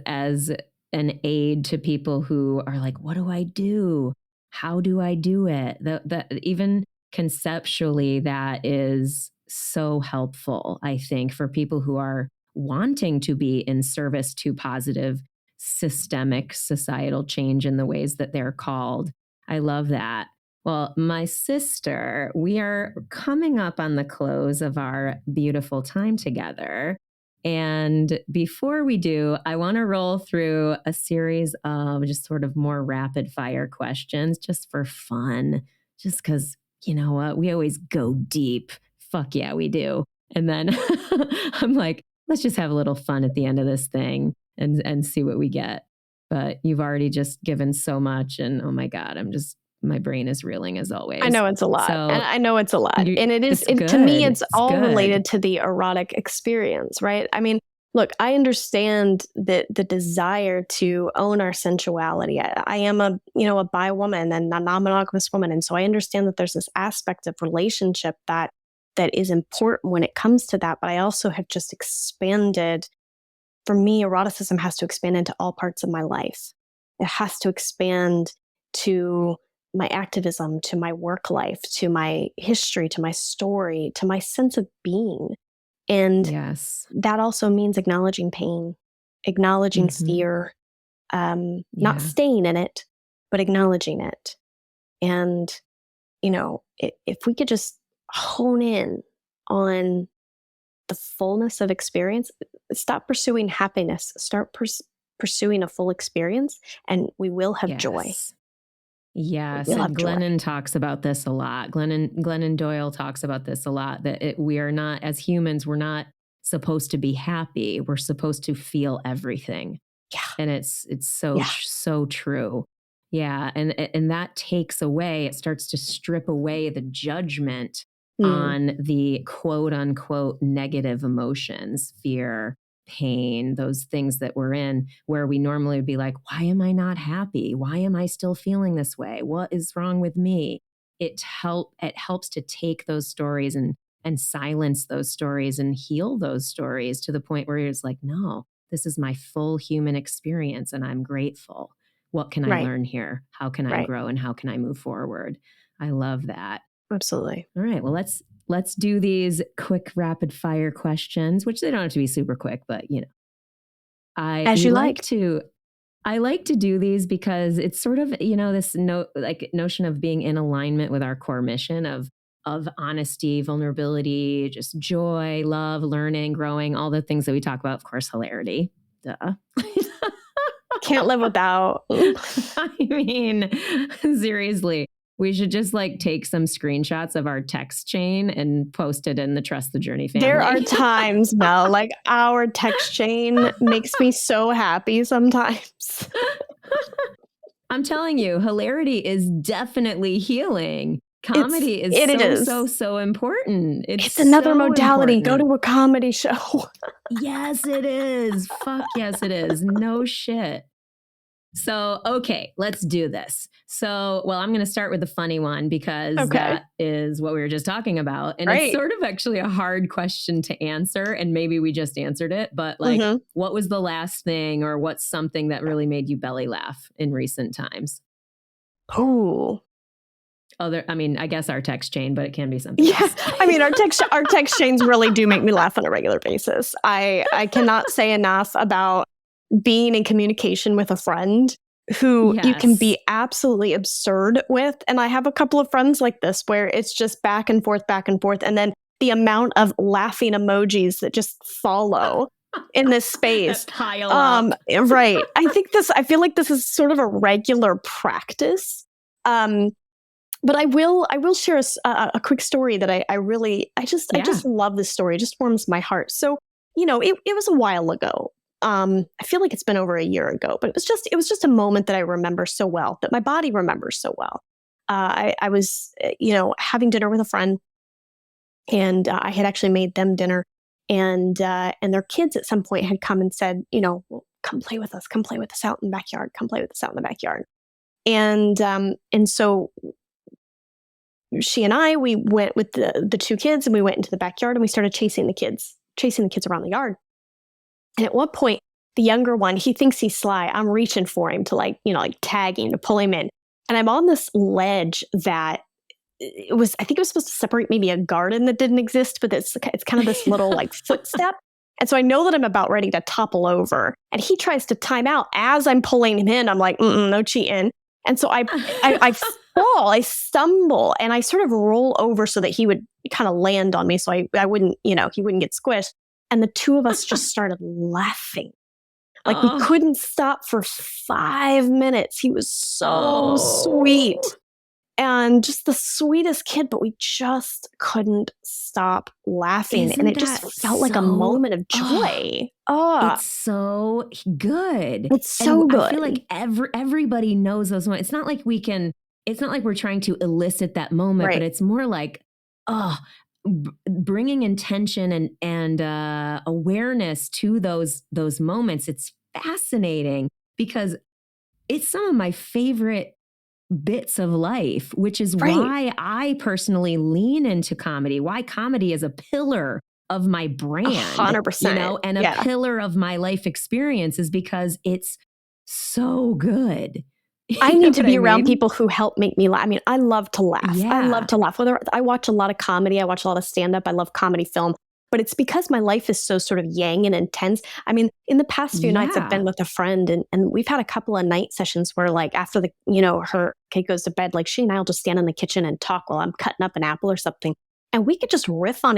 an aid to people who are like, what do I do? How do I do it? Even conceptually, that is so helpful, I think, for people who are wanting to be in service to positive systemic societal change in the ways that they're called. I love that. Well, my sister, we are coming up on the close of our beautiful time together. And before we do, I want to roll through a series of just sort of more rapid fire questions just for fun, just because, you know what, we always go deep. Fuck yeah, we do. And then I'm like, let's just have a little fun at the end of this thing and see what we get. But you've already just given so much. And oh my God, my brain is reeling as always. I know it's a lot. So, and I know it's a lot. And it is, it's to me, good. it's all good. related to the erotic experience, right? I mean, look, I understand the desire to own our sensuality. I am a bi woman and a non-monogamous woman. And so I understand that there's this aspect of relationship that is important when it comes to that. But I also have just expanded. For me, eroticism has to expand into all parts of my life. It has to expand to my activism, to my work life, to my history, to my story, to my sense of being. And yes, that also means acknowledging pain, acknowledging fear, not staying in it, but acknowledging it. And, if we could just hone in on the fullness of experience, stop pursuing happiness, start pursuing a full experience, and we will have joy. Yes, and Glennon talks about this a lot. Glennon Doyle talks about this a lot, that we are not, as humans, we're not supposed to be happy. We're supposed to feel everything. Yeah. And it's so true. Yeah. And that takes away, it starts to strip away the judgment on the quote unquote negative emotions, fear, pain, those things that we're in, where we normally would be like, why am I not happy? Why am I still feeling this way? What is wrong with me? It helps to take those stories and silence those stories and heal those stories to the point where it's like, no, this is my full human experience and I'm grateful. What can I learn here? How can I grow and how can I move forward? I love that. Absolutely. All right. Well, let's do these quick rapid fire questions, which they don't have to be super quick, but I like to do these because it's sort of, this notion of being in alignment with our core mission of honesty, vulnerability, just joy, love, learning, growing, all the things that we talk about. Of course, hilarity. Duh. Can't live without. I mean, seriously. We should just take some screenshots of our text chain and post it in the Trust the Journey family. There are times, Mel, our text chain makes me so happy sometimes. I'm telling you, hilarity is definitely healing. Comedy is so important. It's another so modality. Important. Go to a comedy show. Yes, it is. Fuck yes, it is. No shit. So, okay, let's do this. So, well, I'm going to start with the funny one because that is what we were just talking about. And it's sort of actually a hard question to answer. And maybe we just answered it. But what was the last thing or what's something that really made you belly laugh in recent times? Oh. I guess our text chain, but it can be something else. I mean, our text chains really do make me laugh on a regular basis. I cannot say enough about being in communication with a friend who you can be absolutely absurd with. And I have a couple of friends like this where it's just back and forth. And then the amount of laughing emojis that just follow in this space. Pile up. Right. I feel like this is sort of a regular practice. But I will share a quick story that I just love this story. It just warms my heart. So, it was a while ago. I feel like it's been over a year ago, but it was just a moment that I remember so well, that my body remembers so well. I was, having dinner with a friend, and I had actually made them dinner, and their kids at some point had come and said, well, come play with us out in the backyard. And so she and I, we went with the two kids and we went into the backyard and we started chasing the kids around the yard. And at one point, the younger one, he thinks he's sly. I'm reaching for him to tagging to pull him in. And I'm on this ledge that I think it was supposed to separate maybe a garden that didn't exist, but it's kind of this little footstep. And so I know that I'm about ready to topple over. And he tries to time out as I'm pulling him in. I'm like, no cheating. And so I fall, I stumble, and I sort of roll over so that he would kind of land on me so I wouldn't, he wouldn't get squished. And the two of us just started laughing. Like we Oh. couldn't stop for 5 minutes. He was so sweet and just the sweetest kid, but we just couldn't stop laughing. And it just felt like a moment of joy. It's so good. It's so good. I feel like everybody knows those moments. It's not like it's not like we're trying to elicit that moment, Right. but it's more like, bringing intention and awareness to those moments. It's fascinating because it's some of my favorite bits of life, which is why I personally lean into comedy, why comedy is a pillar of my brand, 100%, you know, and a pillar of my life experience is because it's so good. I need to be around people who help make me laugh. I mean, I love to laugh. Yeah. I love to laugh. Whether I watch a lot of comedy, I watch a lot of stand-up, I love comedy film, but it's because my life is so sort of yang and intense. I mean, in the past few nights I've been with a friend and we've had a couple of night sessions where like after her kid goes to bed, like she and I'll just stand in the kitchen and talk while I'm cutting up an apple or something. And we could just riff on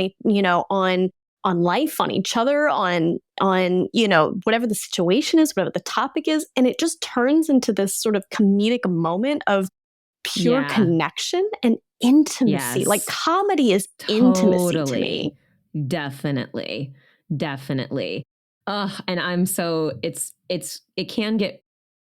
on life, on each other, on whatever the situation is, whatever the topic is, and it just turns into this sort of comedic moment of pure connection and intimacy. Yes. Like comedy is intimacy to me. Definitely. And I'm so it can get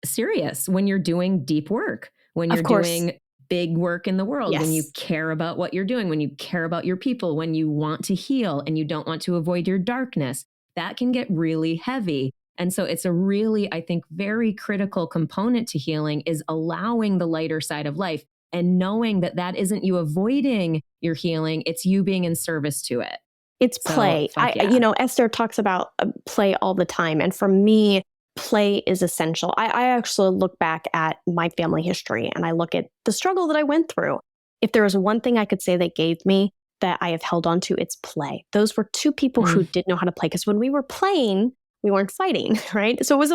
serious when you're doing deep work, when you're doing big work in the world, when you care about what you're doing, when you care about your people, when you want to heal and you don't want to avoid your darkness, that can get really heavy. And so it's a really, I think, very critical component to healing is allowing the lighter side of life and knowing that that isn't you avoiding your healing, it's you being in service to it. It's play. Esther talks about play all the time. And for me, play is essential. I actually look back at my family history and I look at the struggle that I went through. If there was one thing I could say they gave me that I have held on to, it's play. Those were two people who did know how to play. Because when we were playing, we weren't fighting, right? So it was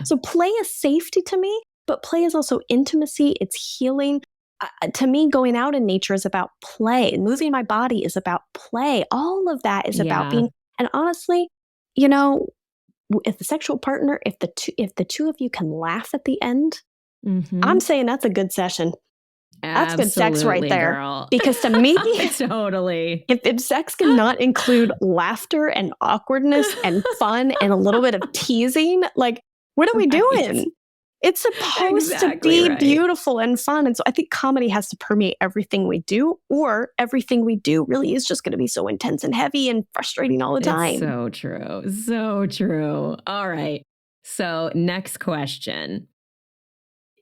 so play is safety to me, but play is also intimacy. It's healing. To me, going out in nature is about play. Moving my body is about play. All of that is about being. And honestly, if the sexual partner, if the two of you can laugh at the end, I'm saying that's a good session. That's good sex right there. Girl. Because to me, totally. If sex cannot include laughter and awkwardness and fun and a little bit of teasing, like what are we doing? It's supposed to be beautiful and fun. And so I think comedy has to permeate everything we do, or everything we do really is just going to be so intense and heavy and frustrating all the time. It's so true. So true. All right. So next question.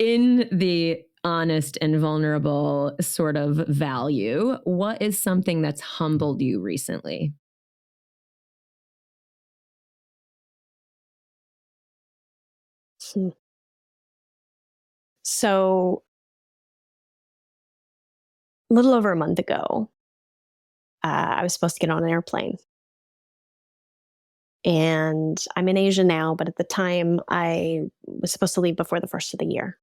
In the honest and vulnerable sort of value, what is something that's humbled you recently? So a little over a month ago, I was supposed to get on an airplane. And I'm in Asia now, but at the time I was supposed to leave before the first of the year.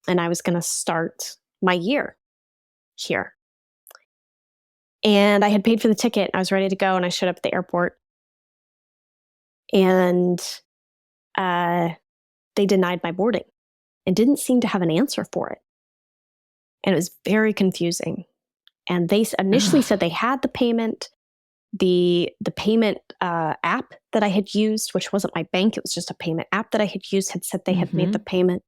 And I was going to start my year here. And I had paid for the ticket. I was ready to go. And I showed up at the airport. And they denied my boarding and didn't seem to have an answer for it. And it was very confusing. And they initially said they had the payment. The payment app that I had used, which wasn't my bank, it was just a payment app that I had used, had said they had made the payment.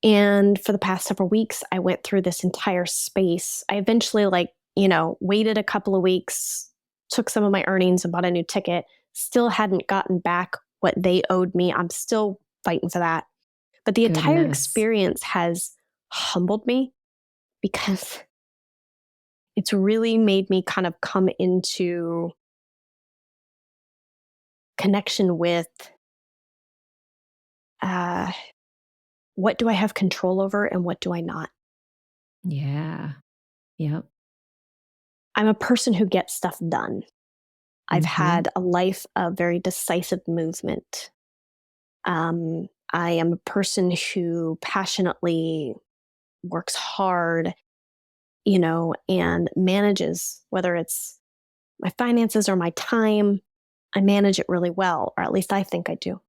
And for the past several weeks, I went through this entire space. I eventually waited a couple of weeks, took some of my earnings and bought a new ticket, still hadn't gotten back what they owed me. I'm still fighting for that. But the entire experience has humbled me because it's really made me kind of come into connection with what do I have control over and what do I not? Yeah. Yep. I'm a person who gets stuff done. I've had a life of very decisive movement. I am a person who passionately works hard, and manages, whether it's my finances or my time, I manage it really well, or at least I think I do.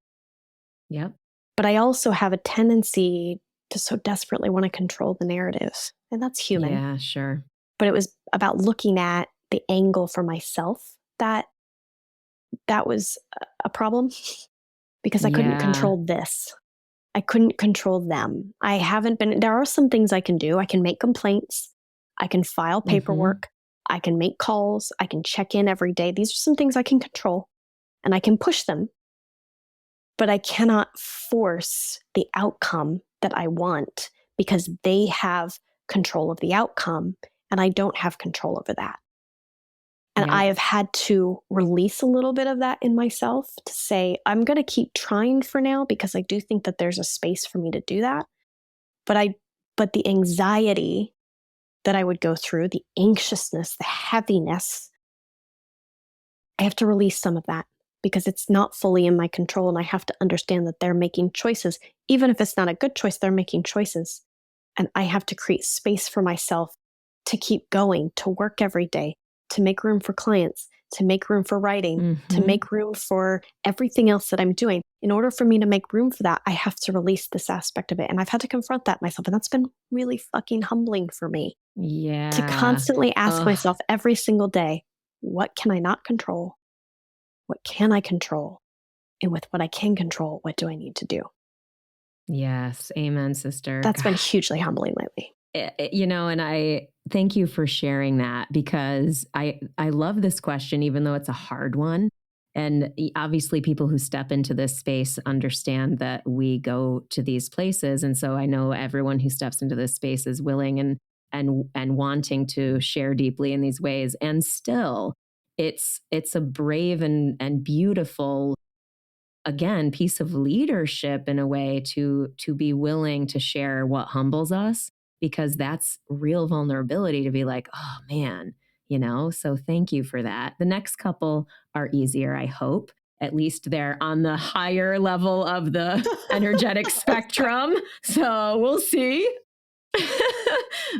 Yep. But I also have a tendency to so desperately want to control the narrative, and that's human. Yeah, sure. But it was about looking at the angle for myself that was a problem because I couldn't Yeah. control this. I couldn't control them. I haven't been, there are some things I can do. I can make complaints. I can file paperwork. I can make calls. I can check in every day. These are some things I can control and I can push them, but I cannot force the outcome that I want because they have control of the outcome and I don't have control over that. And Yep. I have had to release a little bit of that in myself to say, I'm going to keep trying for now because I do think that there's a space for me to do that. But the anxiety that I would go through, the anxiousness, the heaviness, I have to release some of that because it's not fully in my control. And I have to understand that they're making choices. Even if it's not a good choice, they're making choices. And I have to create space for myself to keep going, to work every day, to make room for clients, to make room for writing, to make room for everything else that I'm doing. In order for me to make room for that, I have to release this aspect of it. And I've had to confront that myself. And that's been really fucking humbling for me Yeah. to constantly ask myself every single day, what can I not control? What can I control? And with what I can control, what do I need to do? Yes. Amen, sister. That's been hugely humbling lately. You know, and I thank you for sharing that because I love this question, even though it's a hard one. And obviously people who step into this space understand that we go to these places. And so I know everyone who steps into this space is willing and wanting to share deeply in these ways. And still it's a brave and beautiful, again, piece of leadership in a way to be willing to share what humbles us, because that's real vulnerability to be like, oh man, you know? So thank you for that. The next couple are easier, I hope. At least they're on the higher level of the energetic spectrum. So we'll see.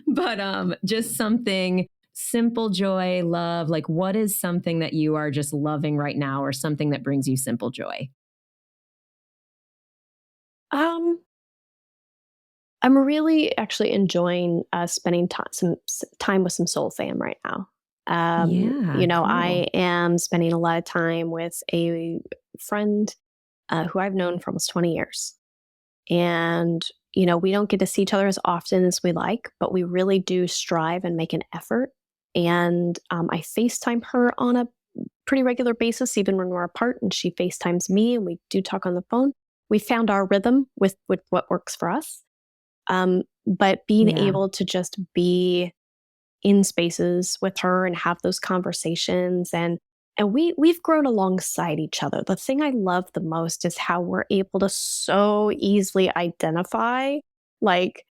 But just something simple joy, love, like what is something that you are just loving right now or something that brings you simple joy? I'm really actually enjoying spending time with some soul fam right now. Yeah, I cool. am spending a lot of time with a friend who I've known for almost 20 years. And, we don't get to see each other as often as we like, but we really do strive and make an effort. And I FaceTime her on a pretty regular basis, even when we're apart, and she FaceTimes me and we do talk on the phone. We found our rhythm with what works for us. But being Yeah. able to just be in spaces with her and have those conversations and we've grown alongside each other. The thing I love the most is how we're able to so easily identify, like,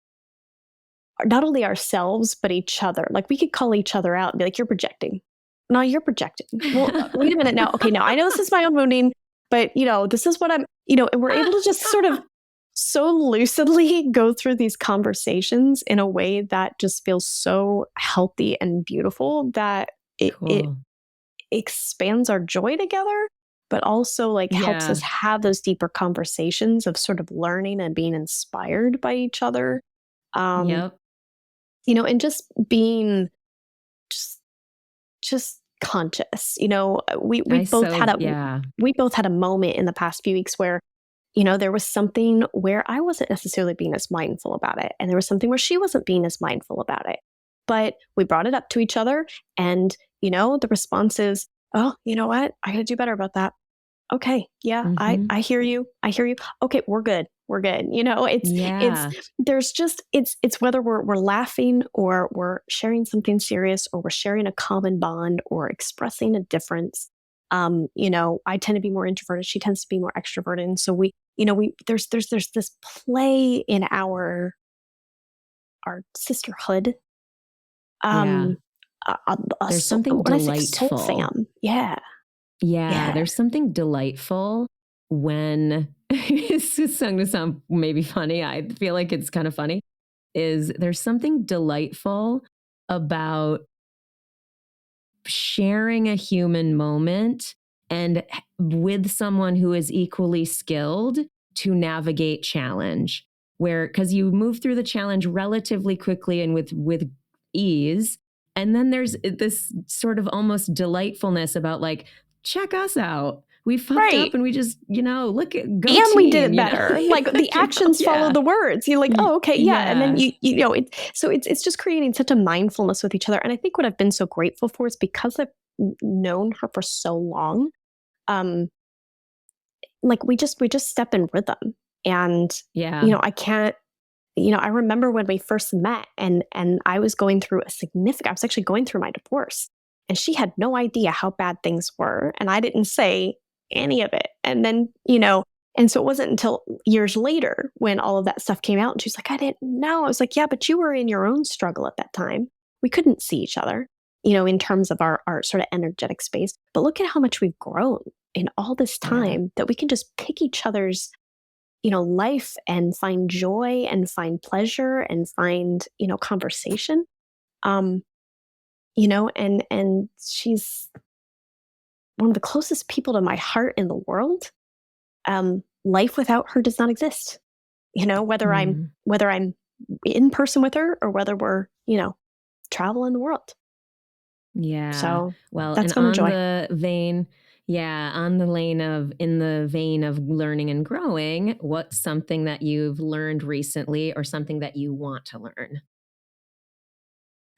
not only ourselves but each other. Like, we could call each other out and be like, "You're projecting. No, you're projecting. Well, wait a minute now. Okay, now I know this is my own wounding, but this is what and we're able to just sort of so lucidly go through these conversations in a way that just feels so healthy and beautiful that it Cool. expands our joy together, but also like helps Yeah. us have those deeper conversations of sort of learning and being inspired by each other. Um, Yep. and just being just conscious. I so yeah. We both had a moment in the past few weeks where there was something where I wasn't necessarily being as mindful about it. And there was something where she wasn't being as mindful about it. But we brought it up to each other. And, the response is, oh, you know what? I got to do better about that. Okay. Yeah. Mhm. I hear you. I hear you. Okay. We're good. We're good. Yeah. There's just, it's whether we're laughing or we're sharing something serious or we're sharing a common bond or expressing a difference. I tend to be more introverted. She tends to be more extroverted. And so there's this play in our sisterhood. Yeah. There's something When I say soul delightful. fam, yeah, Yeah, yeah. there's something delightful when it's just going to sound maybe funny. I feel like it's kind of funny. Is there's something delightful about sharing a human moment and with someone who is equally skilled to navigate challenge, where, because you move through the challenge relatively quickly and with ease. And then there's this sort of almost delightfulness about like, check us out. We fucked Right. up and we just, look at go and team, we did it better. Like the actions follow the words. You're like, oh, okay, yeah. And then it's just creating such a mindfulness with each other. And I think what I've been so grateful for is because I've known her for so long. Like we just step in rhythm, and I can't. I remember when we first met, and I was going through I was actually going through my divorce, and she had no idea how bad things were, and I didn't say any of it. And then, and so it wasn't until years later when all of that stuff came out, and she's like, I didn't know. I was like, yeah, but you were in your own struggle at that time. We couldn't see each other, in terms of our sort of energetic space. But look at how much we've grown in all this time that we can just pick each other's life and find joy and find pleasure and find, conversation. And she's one of the closest people to my heart in the world. Life without her does not exist. Whether I'm in person with her or whether we're, traveling the world. Yeah. So well, that's and been a on joy. the vein, in the vein of learning and growing, what's something that you've learned recently or something that you want to learn?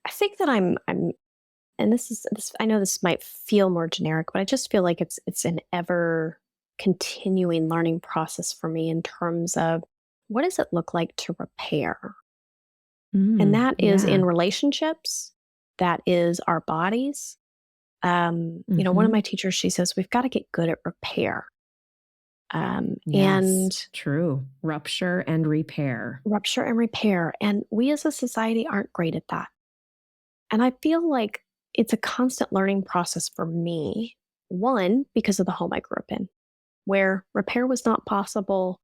I think that I'm and this I know this might feel more generic, but I just feel like it's an ever continuing learning process for me in terms of what does it look like to repair? And that is in relationships, that is our bodies. One of my teachers, she says, we've got to get good at repair. And true. Rupture and repair. And we as a society aren't great at that. And I feel like it's a constant learning process for me. One, because of the home I grew up in, where repair was not possible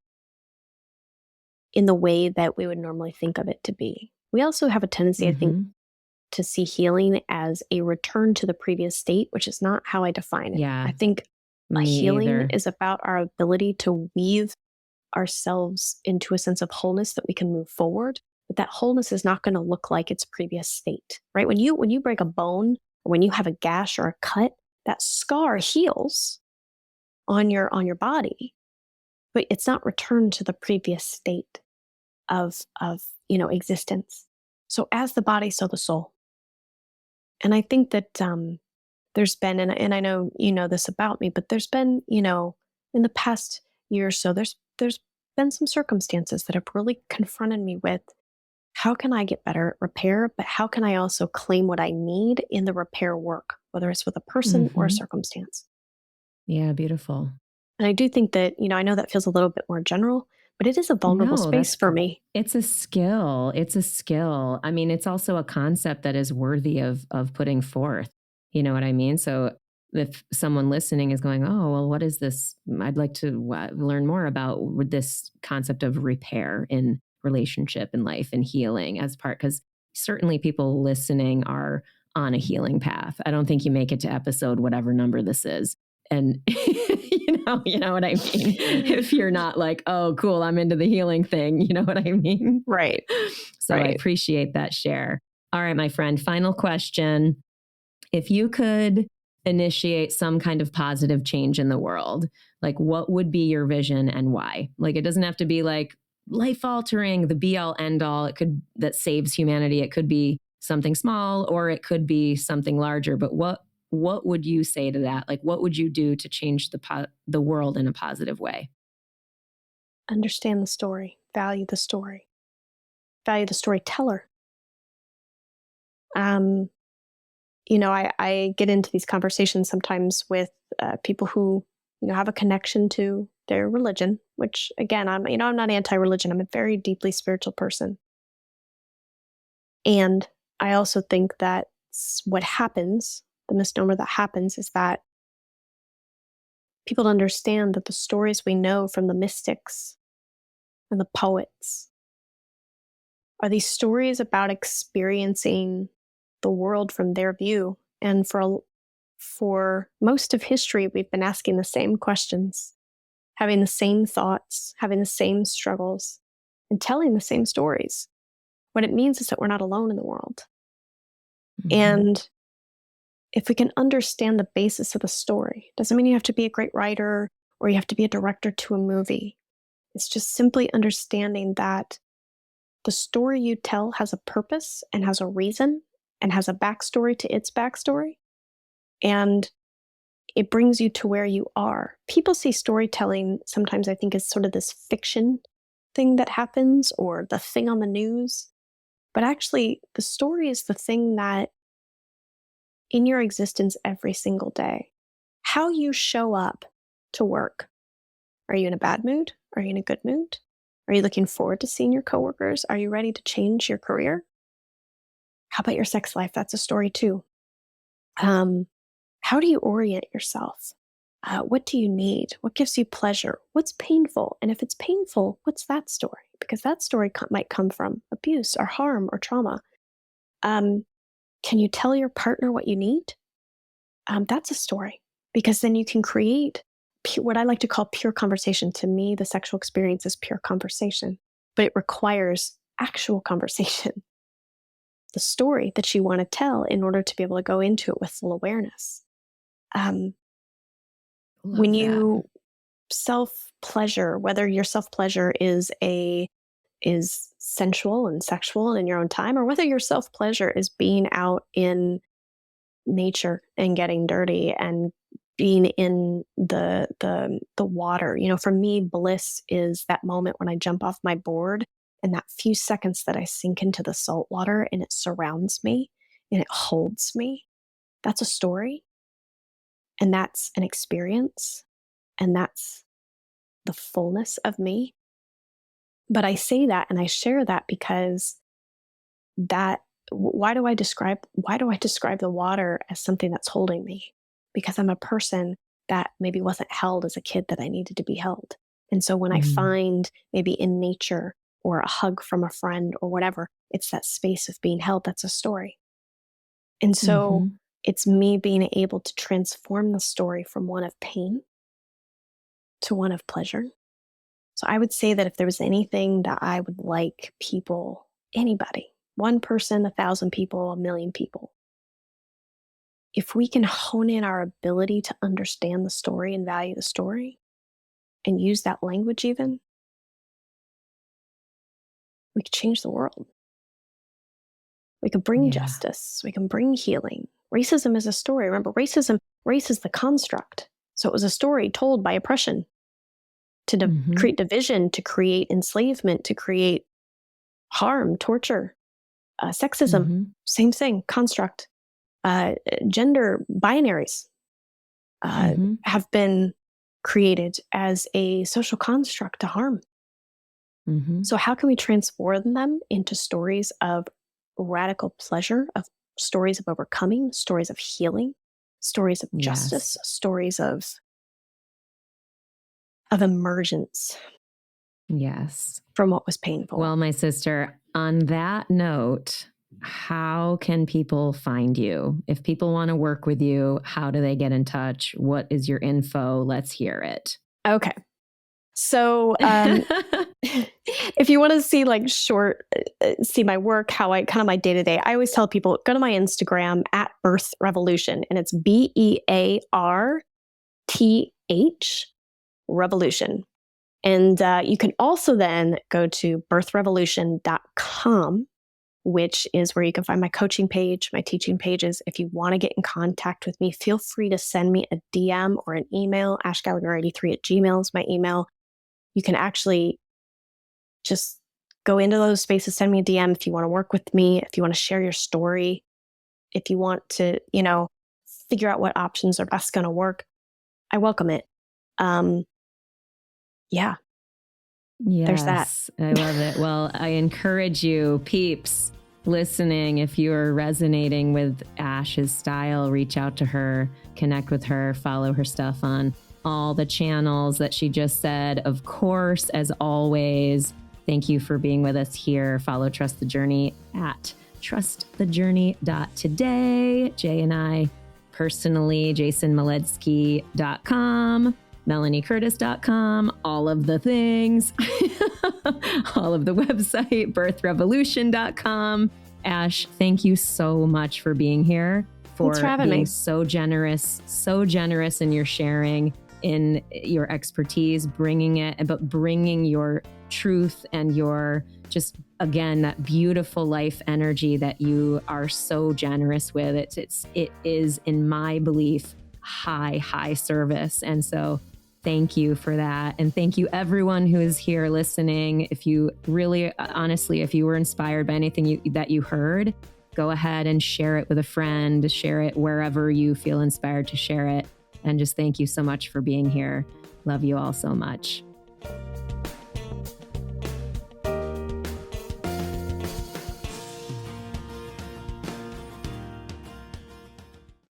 in the way that we would normally think of it to be. We also have a tendency, I think, to see healing as a return to the previous state, which is not how I define it. Yeah. I think healing is about our ability to weave ourselves into a sense of wholeness that we can move forward. But that wholeness is not going to look like its previous state, right? When you break a bone, or when you have a gash or a cut, that scar heals on your body, but it's not returned to the previous state of existence. So as the body, so the soul. And I think that there's been, and I know you know this about me, but there's been, in the past year or so, there's been some circumstances that have really confronted me with how can I get better at repair, but how can I also claim what I need in the repair work, whether it's with a person or a circumstance. Yeah, beautiful. And I do think that, I know that feels a little bit more general, but it is a vulnerable space for me. It's a skill. It's a skill. I mean, it's also a concept that is worthy of putting forth. You know what I mean? So if someone listening is going, oh, well, what is this? I'd like to learn more about this concept of repair in relationship and life and healing as part, because certainly people listening are on a healing path. I don't think you make it to episode whatever number this is. And you know what I mean? If you're not like, oh, cool, I'm into the healing thing, you know what I mean? Right. So I appreciate that share. All right, my friend, final question. If you could initiate some kind of positive change in the world, like what would be your vision and why? Like, it doesn't have to be like life altering, the be all end all. It could, that saves humanity. It could be something small, or it could be something larger. But what would you say to that? Like, what would you do to change the world in a positive way? Understand the story, value the storyteller. I get into these conversations sometimes with people who, have a connection to their religion, which again, I'm not anti-religion. I'm a very deeply spiritual person. And I also think that what happens, the misnomer that happens, is that people understand that the stories we know from the mystics and the poets are these stories about experiencing the world from their view. And for for most of history, we've been asking the same questions, having the same thoughts, having the same struggles, and telling the same stories. What it means is that we're not alone in the world. Mm-hmm. And if we can understand the basis of the story, doesn't mean you have to be a great writer or you have to be a director to a movie. It's just simply understanding that the story you tell has a purpose and has a reason and has a backstory to its backstory. And it brings you to where you are. People see storytelling sometimes, I think, as sort of this fiction thing that happens or the thing on the news. But actually, the story is the thing that in your existence every single day, how you show up to work. Are you in a bad mood? Are you in a good mood? Are you looking forward to seeing your coworkers? Are you ready to change your career? How about your sex life? That's a story too. How do you orient yourself? What do you need? What gives you pleasure? What's painful? And if it's painful, what's that story? Because that story might come from abuse or harm or trauma. Can you tell your partner what you need? That's a story, because then you can create what I like to call pure conversation. To me, the sexual experience is pure conversation, but it requires actual conversation. The story that you want to tell in order to be able to go into it with full awareness. When you self-pleasure, whether your self-pleasure is sensual and sexual and in your own time, or whether your self-pleasure is being out in nature and getting dirty and being in the water. For me, bliss is that moment when I jump off my board and that few seconds that I sink into the salt water and it surrounds me and it holds me. That's a story. And that's an experience. And that's the fullness of me. But I say that and I share that because why do I describe the water as something that's holding me? Because I'm a person that maybe wasn't held as a kid that I needed to be held. And so when I find maybe in nature or a hug from a friend or whatever, it's that space of being held. That's a story. And so it's me being able to transform the story from one of pain to one of pleasure. So I would say that if there was anything that I would like people, anybody, one person, 1,000 people, 1,000,000 people, if we can hone in our ability to understand the story and value the story and use that language even, we could change the world. We could bring justice. We can bring healing. Racism is a story. Remember, race is the construct. So it was a story told by oppression to create division, to create enslavement, to create harm, torture, sexism, same thing, construct. Gender binaries have been created as a social construct to harm. So how can we transform them into stories of radical pleasure, of stories of overcoming, stories of healing, stories of justice, stories of emergence? Yes. From what was painful. Well, my sister, on that note, how can people find you? If people want to work with you, how do they get in touch? What is your info? Let's hear it. Okay. So if you want to see see my work, how I kind of my day-to-day, I always tell people, go to my Instagram at Birth Revolution, and it's BEARTH Revolution. And you can also then go to birthrevolution.com, which is where you can find my coaching page, my teaching pages. If you want to get in contact with me, feel free to send me a DM or an email. ashgallagher83@gmail is my email. You can actually just go into those spaces, send me a DM if you want to work with me, if you want to share your story, if you want to, figure out what options are best going to work. I welcome it. Yeah. Yes, there's that. I love it. Well, I encourage you, peeps listening, if you're resonating with Ash's style, reach out to her, connect with her, follow her stuff on all the channels that she just said. Of course, as always, thank you for being with us here. Follow Trust the Journey at trustthejourney.today. Jay and I personally, jasonmaletsky.com, melaniecurtis.com, all of the things, all of the website, birthrevolution.com. Ash, thank you so much for being here, for being me. so generous in your sharing, in your expertise, bringing your truth and your just, again, that beautiful life energy that you are so generous with. It is, in my belief, high service. And so thank you for that. And thank you everyone who is here listening. If you really, honestly, if you were inspired by anything that you heard, go ahead and share it with a friend, share it wherever you feel inspired to share it. And just thank you so much for being here. Love you all so much.